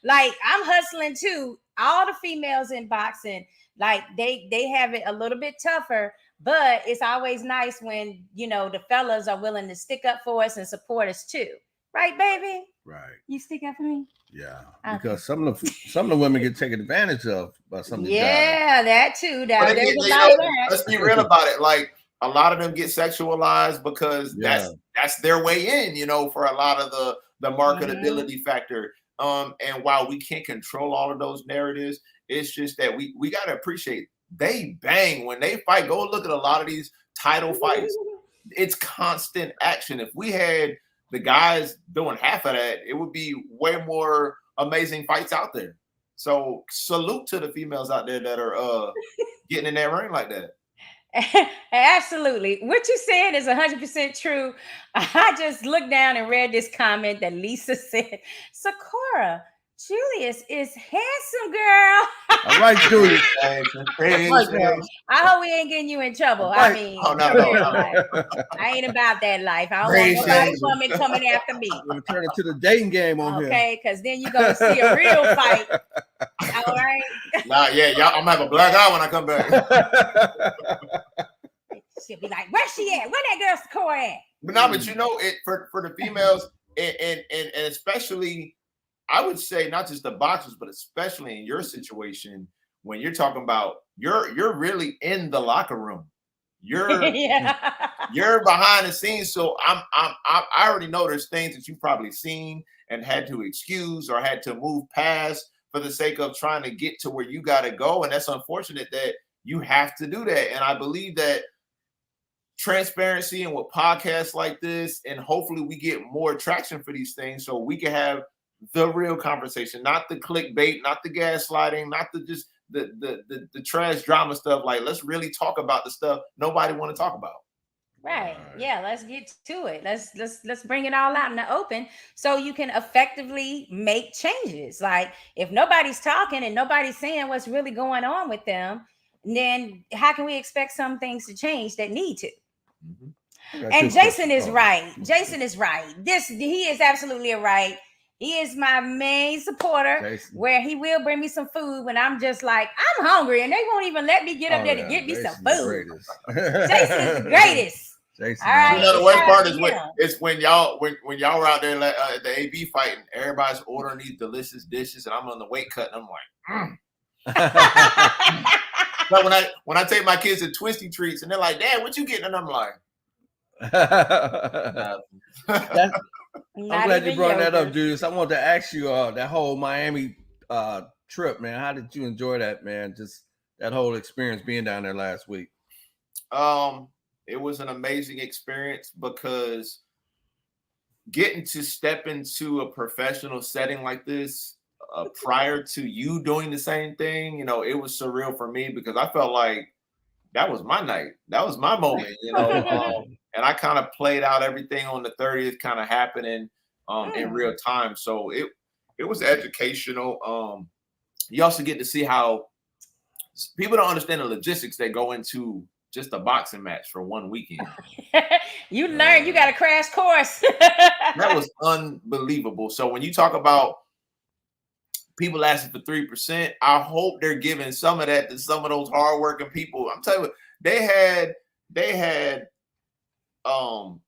Like I'm hustling too. All the females in boxing, like they have it a little bit tougher. But it's always nice when, you know, the fellas are willing to stick up for us and support us too. Right, baby? Right. You stick up for me? Yeah. Okay. Because some of the women get taken advantage of by some of these guys. Yeah, that too. That, But there's again, a you lot know, of that. let's be real about it. Like a lot of them get sexualized because Yeah. that's their way in, you know, for a lot of the marketability factor. And while we can't control all of those narratives, it's just that we gotta appreciate they bang when they fight. Go look at a lot of these title fights. It's constant action. If we had the guys doing half of that, it would be way more amazing fights out there. So salute to the females out there that are getting in that ring like that. Absolutely. What you saying is 100% true. I just looked down and read this comment that Lisa said. Sakura, Julius is handsome, girl. All right, Julius. I hope we ain't getting you in trouble. Right. I mean, Oh, no. I ain't about that life. I don't want nobody woman coming after me. We're gonna turn it to the dating game on here. Okay, because then you're gonna see a real fight. All right. Nah, yeah, y'all, I'm gonna have a black eye when I come back. She'll be like, "Where's she at? Where that girl Sakura at?" But you know, it for the females and especially, I would say not just the boxers, but especially in your situation when you're talking about you're really in the locker room. You're you're behind the scenes. So I already know there's things that you've probably seen and had to excuse or had to move past for the sake of trying to get to where you got to go. And that's unfortunate that you have to do that. And I believe that transparency and with podcasts like this, and hopefully we get more traction for these things so we can have the real conversation, not the clickbait, not the gaslighting, not the just the trash drama stuff. Like, let's really talk about the stuff nobody want to talk about. Right. Yeah, let's get to it. Let's bring it all out in the open so you can effectively make changes. Like if nobody's talking and nobody's saying what's really going on with them, then how can we expect some things to change that need to? And Jason is right. Jason is right. He is absolutely right. He is my main supporter, Jason, where he will bring me some food when I'm just like, I'm hungry, and they won't even let me get up there to get me some food. Jason is the greatest. Jason, all right. You know, the worst part is when y'all were out there at the AB fighting, everybody's ordering these delicious dishes, and I'm on the weight cut, and I'm like, But when I take my kids to Twisty Treats, and they're like, "Dad, what you getting?" And I'm like, I'm glad you brought that up, Julius. I want to ask you that whole Miami trip, man. How did you enjoy that, man? Just that whole experience being down there last week. It was an amazing experience because getting to step into a professional setting like this prior to you doing the same thing, you know, it was surreal for me because I felt like that was my night. That was my moment, you know. And I kind of played out everything on the 30th kind of happening in real time. So it was educational. You also get to see how people don't understand the logistics that go into just a boxing match for one weekend. You learn, you got a crash course. That was unbelievable. So when you talk about people asking for 3%, I hope they're giving some of that to some of those hardworking people. I'm telling you, they had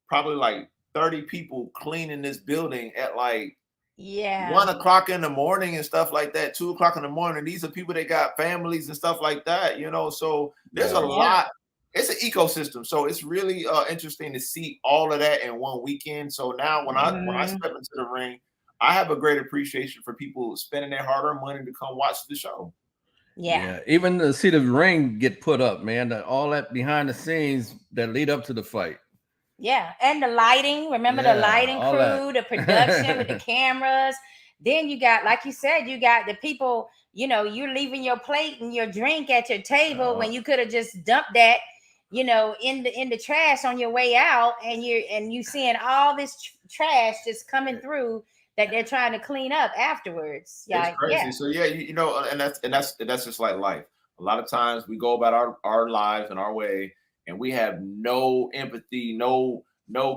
probably like 30 people cleaning this building at like Yeah. 1 o'clock in the morning and stuff like that, 2 o'clock in the morning. These are people that got families and stuff like that, you know. So there's a lot. It's an ecosystem. So it's really interesting to see all of that in one weekend. So now when I step into the ring, I have a great appreciation for people spending their hard-earned money to come watch the show. Yeah. Even to see the ring get put up, man. All that behind the scenes that lead up to the fight. Yeah, and the lighting. Remember the lighting crew, the production with the cameras. Then you got, like you said, you got the people. You know, you're leaving your plate and your drink at your table when you could have just dumped that, you know, in the trash on your way out, and you seeing all this trash just coming through that they're trying to clean up afterwards. Yeah, it's crazy. So yeah, you know, and that's just like life. A lot of times we go about our lives and our way, and we have no empathy, no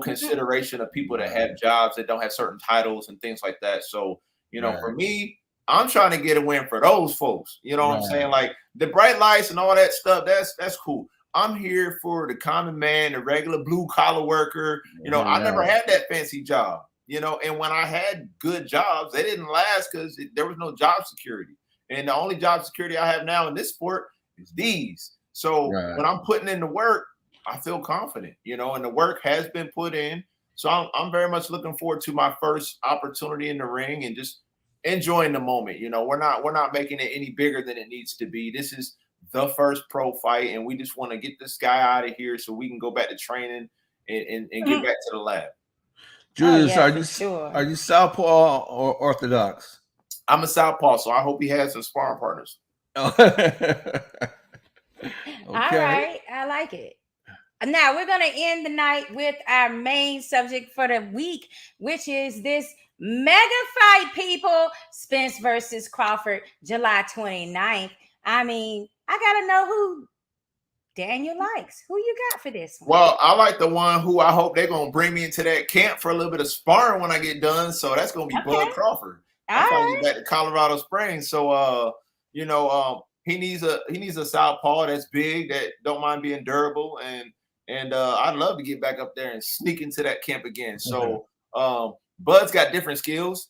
consideration of people that have jobs that don't have certain titles and things like that. So, you know, for me, I'm trying to get a win for those folks. You know what I'm saying? Like the bright lights and all that stuff, that's cool. I'm here for the common man, the regular blue collar worker. You know, I never had that fancy job, you know, and when I had good jobs, they didn't last because there was no job security. And the only job security I have now in this sport is these. So when I'm putting in the work, I feel confident, you know, and the work has been put in. So I'm very much looking forward to my first opportunity in the ring and just enjoying the moment. You know, we're not making it any bigger than it needs to be. This is the first pro fight, and we just want to get this guy out of here so we can go back to training and get back to the lab. Julius, are you southpaw or orthodox? I'm a southpaw, so I hope he has some sparring partners. All right, I like it. Now we're going to end the night with our main subject for the week, which is this mega fight, people. Spence versus Crawford, July 29th. I mean, I got to know who Daniel likes. Who you got for this one? Well, I like the one who I hope they're going to bring me into that camp for a little bit of sparring when I get done. So that's going to be Bud Crawford. I'm trying to get back to Colorado Springs. So, you know, he needs a southpaw that's big, that don't mind being durable, and I'd love to get back up there and sneak into that camp again. So Bud's got different skills.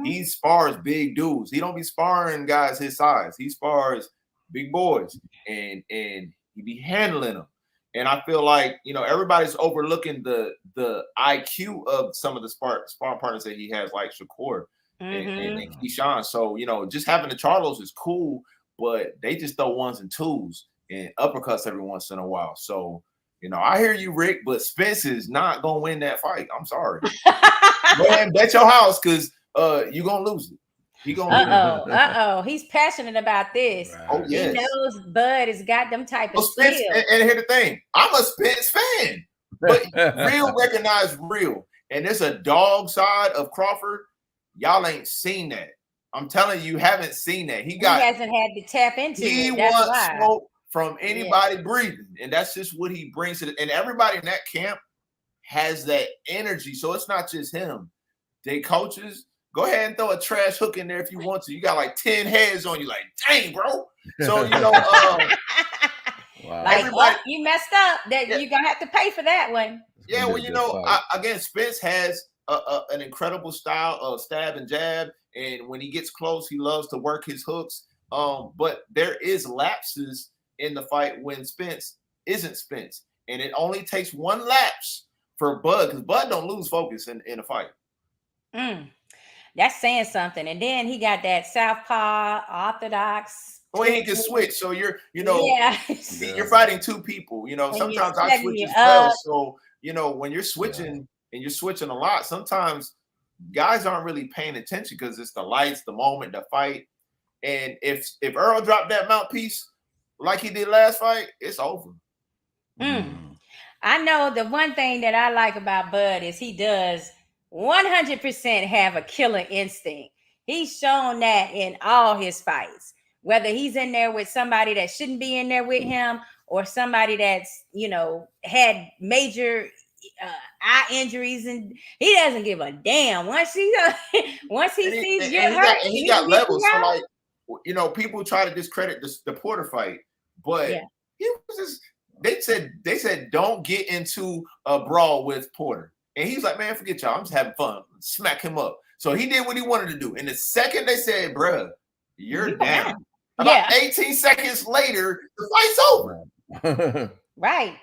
He spars big dudes. He don't be sparring guys his size. He spars big boys, and he be handling them. And I feel like, you know, everybody's overlooking the IQ of some of the sparring partners that he has, like Shakur and Keyshawn. So, you know, just having the Charlos is cool, but they just throw ones and twos and uppercuts every once in a while. So, you know, I hear you, Rick, but Spence is not gonna win that fight. I'm sorry. Go ahead and bet your house, because you're gonna lose it. He gonna He's passionate about this. Right. Oh, yes. He knows Bud has got them type of Spence, skills. and here's the thing, I'm a Spence fan, but real recognize real. And there's a dog side of Crawford. Y'all ain't seen that. I'm telling you, haven't seen that. He hasn't had to tap into it. He wants smoke from anybody breathing, and that's just what he brings to it. And everybody in that camp has that energy. So it's not just him. They coaches, go ahead and throw a trash hook in there if you want to. You got like 10 heads on you, like, dang, bro. So, you know, like, you messed up. That you're gonna have to pay for that one. Yeah, well, you know, again, Spence has an incredible style of stab and jab, and when he gets close, he loves to work his hooks. But there is lapses in the fight when Spence isn't Spence, and it only takes one lapse for Bud, because Bud don't lose focus in a fight. That's saying something. And then he got that southpaw, orthodox. Well, he can switch. So you're fighting two people. You know, and sometimes I switch as well. So, you know, when you're switching and you're switching a lot, sometimes guys aren't really paying attention because it's the lights, the moment, the fight. And if Earl dropped that mouthpiece like he did last fight, it's over. I know the one thing that I like about Bud is he does 100% have a killer instinct. He's shown that in all his fights, whether he's in there with somebody that shouldn't be in there with him or somebody that's, you know, had major eye injuries, and he doesn't give a damn. Once he sees you're hurt, he got levels. So, like, you know, people try to discredit the Porter fight, but he was just, they said don't get into a brawl with Porter. And he's like, man, forget y'all. I'm just having fun. Smack him up. So he did what he wanted to do. And the second they said, bruh, you're down. Yeah. About 18 seconds later, the fight's over. Right.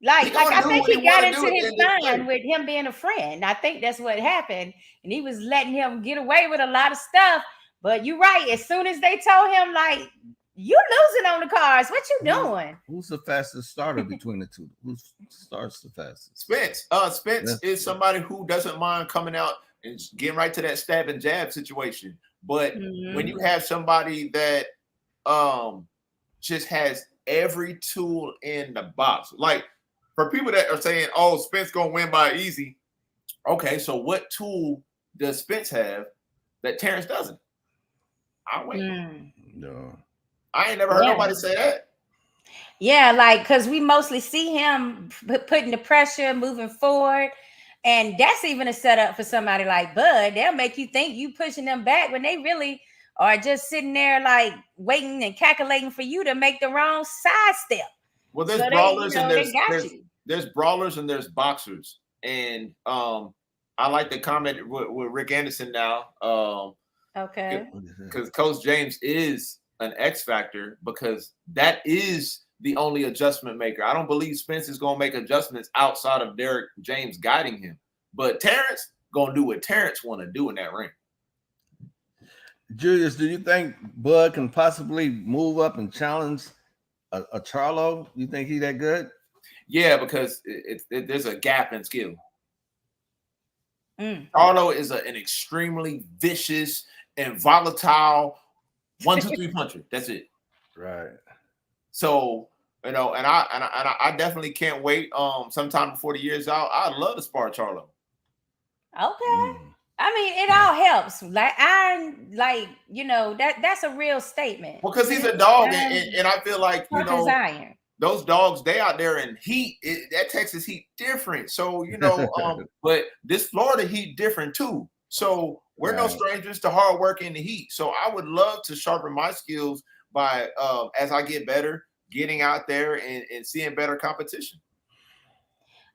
Like I think he got into his mind with him being a friend. I think that's what happened. And he was letting him get away with a lot of stuff. But you're right. As soon as they told him, like, you losing on the cards, what you doing? Who's the fastest starter between the two? Who starts the fastest? Spence. Spence is somebody who doesn't mind coming out and getting right to that stab and jab situation. But when you have somebody that just has every tool in the box, like for people that are saying, "Oh, Spence gonna win by easy," okay, so what tool does Spence have that Terrence doesn't? I'll wait. No, I ain't never heard nobody say that. Yeah, like because we mostly see him putting the pressure, moving forward, and that's even a setup for somebody like Bud. They'll make you think you pushing them back when they really are just sitting there like waiting and calculating for you to make the wrong side step. Well, there's brawlers and there's brawlers and there's boxers, and I like the comment with Rick Anderson now. Okay, because Coach James is an X factor because that is the only adjustment maker. I don't believe Spence is going to make adjustments outside of Derek James guiding him, but Terrence going to do what Terrence want to do in that ring. Julius, do you think Bud can possibly move up and challenge a Charlo? You think he that good? Yeah, because there's a gap in skill. Charlo is an extremely vicious and volatile 1-2-3 puncher. That's it. Right. So, and I definitely can't wait. Sometime before the year's out, I'd love to spar Charlo. Okay. I mean, it all helps. Like iron, like that's a real statement. Well, because he's a dog, and I feel like iron. Those dogs, they out there in heat. That Texas heat different. So but this Florida heat different too. So we're no strangers to hard work in the heat. So I would love to sharpen my skills by as I get better, getting out there and seeing better competition.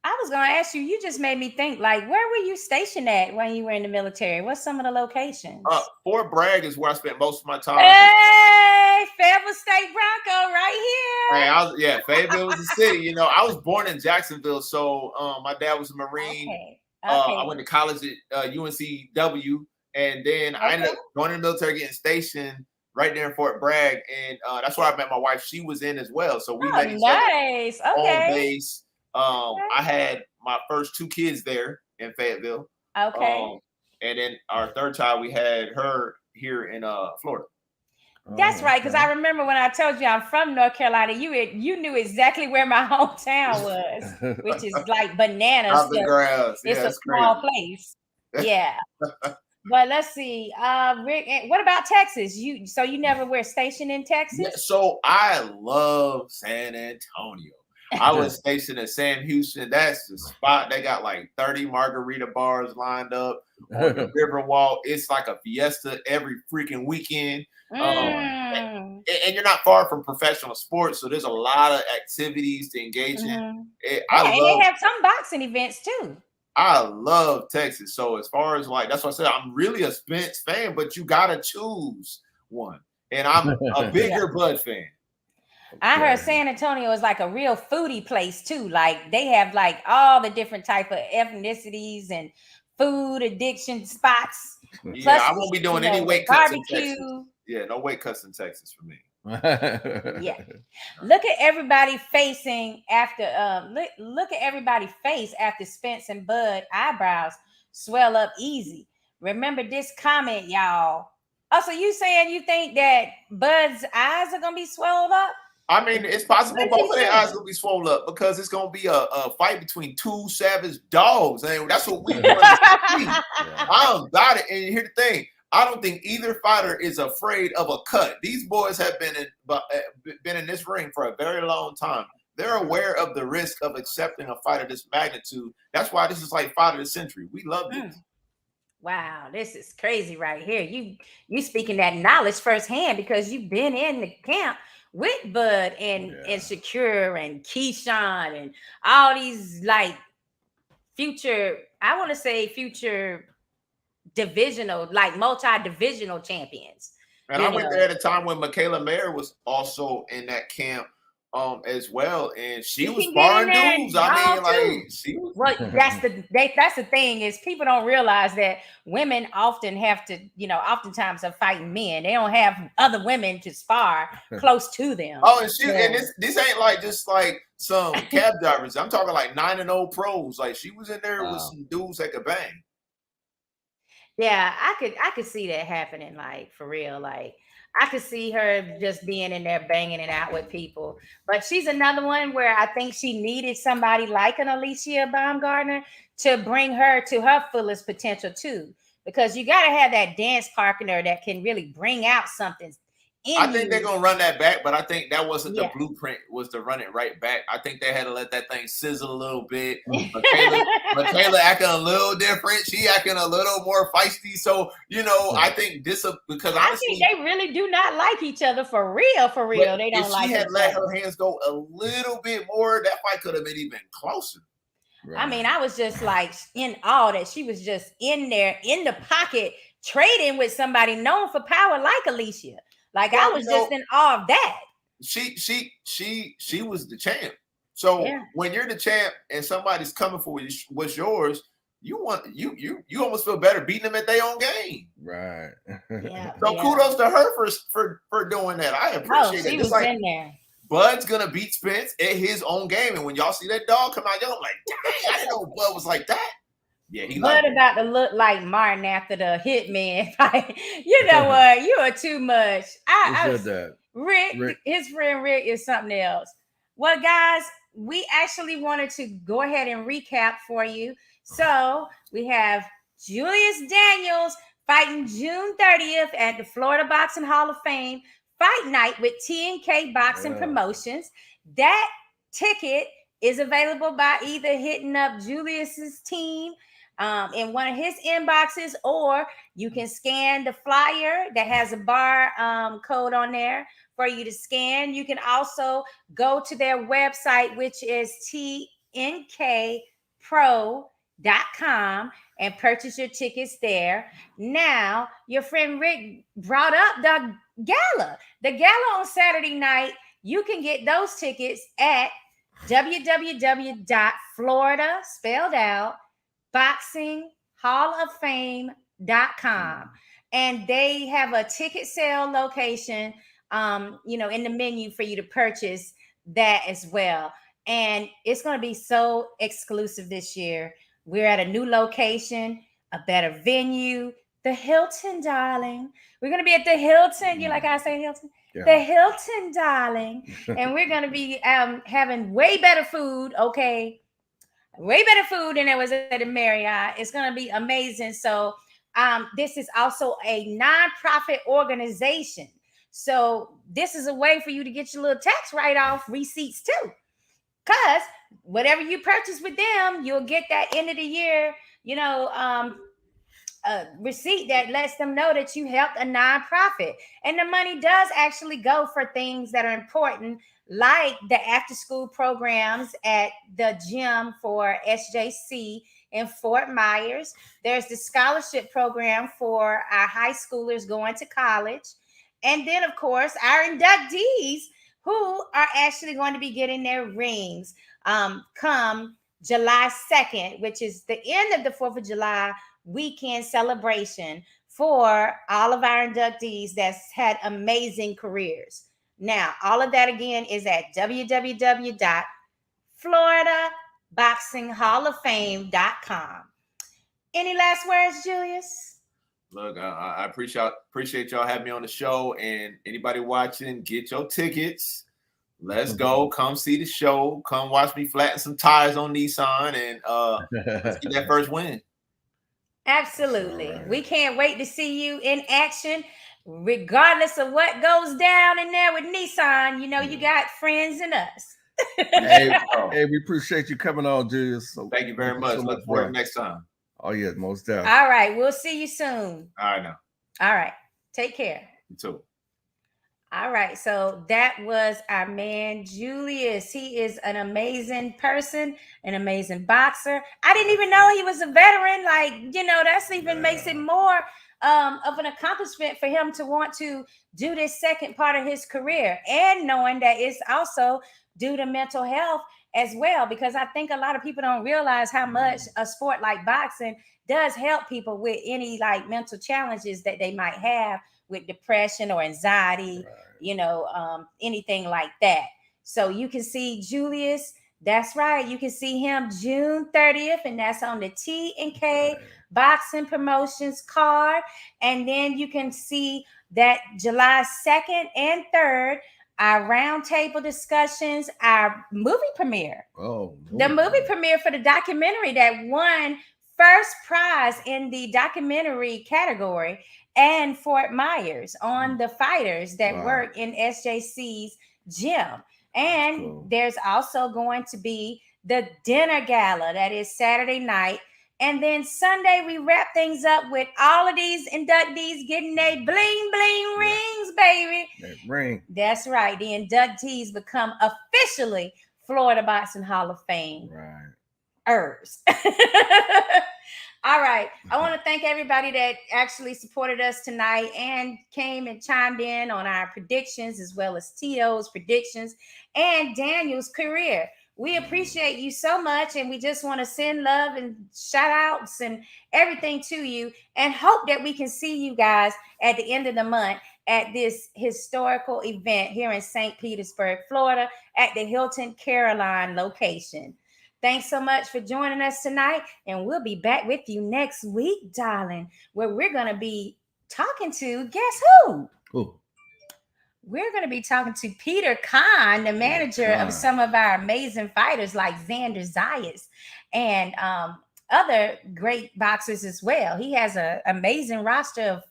I was going to ask you, you just made me think, like, where were you stationed at when you were in the military? What's some of the locations? Fort Bragg is where I spent most of my time. Hey, Fayetteville State Bronco right here. Hey, Fayetteville was the city. I was born in Jacksonville, so my dad was a Marine. Okay. I went to college at UNCW, and then I ended up going in the military, getting stationed right there in Fort Bragg, and that's where I met my wife. She was in as well, so we met each other on base. I had my first 2 kids there in Fayetteville. Okay. And then our third child, we had her here in Florida. That's right, because I remember when I told you I'm from North Carolina, you knew exactly where my hometown was, which is like bananas. It's a small place. Yeah. But let's see, Rick, what about Texas? You never were stationed in Texas? Yeah, so I love San Antonio. I was stationed at Sam Houston. That's the spot. They got like 30 margarita bars lined up on the Riverwalk. It's like a fiesta every freaking weekend. And you're not far from professional sports, so there's a lot of activities to engage in. And they have some boxing events too. I love Texas. So as far as that's what I said, I'm really a Spence fan, but you gotta choose one. And I'm a bigger Bud fan. I heard San Antonio is like a real foodie place too. Like they have like all the different type of ethnicities and food addiction spots. Yeah, Plus, I won't be doing any weight cuts in barbecue. Texas. Yeah, no weight cuts in Texas for me. Yeah. Look at everybody facing after look at everybody face after Spence and Bud eyebrows swell up easy. Remember this comment, y'all. Oh, so you saying you think that Bud's eyes are gonna be swelled up? I mean, it's possible both of their eyes will be swollen up because it's going to be a fight between 2 savage dogs. And that's what we want to see. I'm about it. And here's the thing. I don't think either fighter is afraid of a cut. These boys have been in this ring for a very long time. They're aware of the risk of accepting a fight of this magnitude. That's why this is like fight of the century. We love this. Wow, this is crazy right here. You speaking that knowledge firsthand because you've been in the camp with Bud and Shakur and Keyshawn and all these like future divisional, like multi-divisional champions. And I went there at a time when Michaela Mayer was also in that camp as well, and she was sparring dudes. I mean, like she was. Well, that's the thing is people don't realize that women often have to, oftentimes are fighting men. They don't have other women to spar close to them. Oh, and this ain't like just like some cab drivers. I'm talking like 9-0 pros. Like she was in there with some dudes that could bang. Yeah, I could see that happening, like for real. Like I could see her just being in there banging it out with people. But she's another one where I think she needed somebody like an Alicia Baumgartner to bring her to her fullest potential too. Because you got to have that dance partner that can really bring out something. I think they're gonna run that back, but I think that wasn't the blueprint. Was to run it right back. I think they had to let that thing sizzle a little bit. Michaela acting a little different. She acting a little more feisty. So I think this because honestly, I think they really do not like each other for real. For real, they don't like. If she had let her hands go a little bit more, that fight could have been even closer. Right. I mean, I was just like in awe that she was just in there in the pocket trading with somebody known for power like Alicia. Like I was just in awe of that. She was the champ. So when you're the champ and somebody's coming for what's yours, you almost feel better beating them at their own game. Right. Yeah. So kudos to her for doing that. I appreciate it. She was in there. Bud's gonna beat Spence at his own game, and when y'all see that dog come out, y'all like, dang, I didn't know Bud was like that. Yeah, Bud about to look like Martin after the Hitman fight. You know what? You are too much. Rick, his friend Rick is something else. Well, guys, we actually wanted to go ahead and recap for you. So we have Julius Daniels fighting June 30th at the Florida Boxing Hall of Fame Fight Night with T&K Boxing Promotions. That ticket is available by either hitting up Julius's team in one of his inboxes, or you can scan the flyer that has a bar code on there for you to scan. You can also go to their website, which is tnkpro.com, and purchase your tickets there. Now, your friend Rick brought up the gala. The gala on Saturday night, you can get those tickets at www.florida, spelled out, boxinghallofFame.com, and they have a ticket sale location in the menu for you to purchase that as well. And it's going to be so exclusive this year. We're at a new location, a better venue, the Hilton, darling. We're going to be at the Hilton. You like how I say Hilton? Yeah. The Hilton, darling. And we're going to be having way better food, okay? Way better food than there was at the Marriott. It's going to be amazing. So this is also a nonprofit organization. So this is a way for you to get your little tax write-off receipts too. Because whatever you purchase with them, you'll get that end of the year, receipt that lets them know that you helped a nonprofit. And the money does actually go for things that are important, like the after-school programs at the gym for SJC in Fort Myers. There's the scholarship program for our high schoolers going to college. And then, of course, our inductees who are actually going to be getting their rings come July 2nd, which is the end of the 4th of July weekend celebration for all of our inductees that's had amazing careers. Now, all of that again is at www.floridaboxinghalloffame.com. Any last words, Julius? Look, I appreciate y'all having me on the show, and anybody watching, get your tickets. Let's go. Come see the show. Come watch me flatten some tires on Nissan, and let's get that first win. Absolutely. Right. We can't wait to see you in action, regardless of what goes down in there with Nissan. You got friends in us. hey, we appreciate you coming on, Julius. So thank you very much. Look forward to next time. Oh, yeah, most definitely. All right. We'll see you soon. All right, now. All right. Take care. You too. All right, so that was our man Julius. He is an amazing person, an amazing boxer. I didn't even know he was a veteran. Like, you know, that's even makes it more of an accomplishment for him to want to do this second part of his career, and knowing that it's also due to mental health as well, because I think a lot of people don't realize how much a sport like boxing does help people with any like mental challenges that they might have with depression or anxiety, you know, anything like that. So you can see Julius. That's right. You can see him June 30th, and that's on the T&K Boxing Promotions card. And then you can see that July 2nd and 3rd, our roundtable discussions, our movie premiere. The movie premiere for the documentary that won first prize in the documentary category, and Fort Myers on the fighters that work in SJC's gym. And there's also going to be the dinner gala that is Saturday night. And then Sunday, we wrap things up with all of these inductees getting their bling bling rings, baby. That ring. That's right. The inductees become officially Florida Boxing Hall of Fame. All right. I want to thank everybody that actually supported us tonight and came and chimed in on our predictions, as well as Tito's predictions and Daniel's career. We appreciate you so much, and we just want to send love and shout outs and everything to you, and hope that we can see you guys at the end of the month at this historical event here in St. Petersburg, Florida, at the Hilton Caroline location. Thanks so much for joining us tonight, and we'll be back with you next week, darling, where we're going to be talking to, guess who? We're going to be talking to Peter Kahn, the manager of some of our amazing fighters like Xander Zayas and other great boxers as well. He has an amazing roster of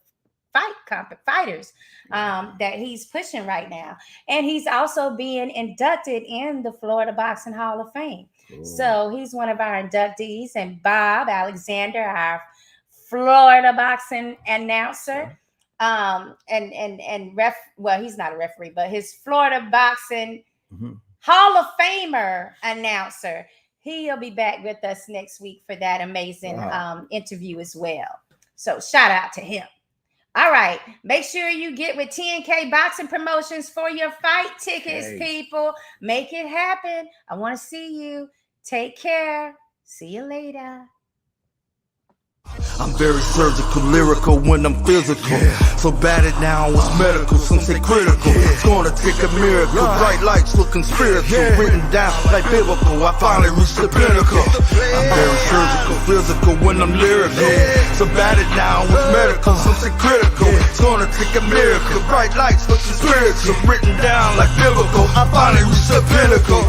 fighters that he's pushing right now. And he's also being inducted in the Florida Boxing Hall of Fame. So he's one of our inductees, and Bob Alexander, our Florida boxing announcer, well, he's not a referee, but his Florida Boxing Hall of Famer announcer. He'll be back with us next week for that amazing interview as well. So shout out to him. All right. Make sure you get with T&K Boxing Promotions for your fight tickets, people. Make it happen. I want to see you. Take care. See you later. I'm very surgical, lyrical when I'm physical. So bad it now it's medical, some say critical. It's gonna take a miracle. Bright lights looking spiritual, written down like biblical. I finally reached the pinnacle. I'm very surgical, physical when I'm lyrical. So bad it now it's medical, some say critical. It's gonna take a miracle. Bright lights looking spiritual, written down like biblical. I finally reached the pinnacle.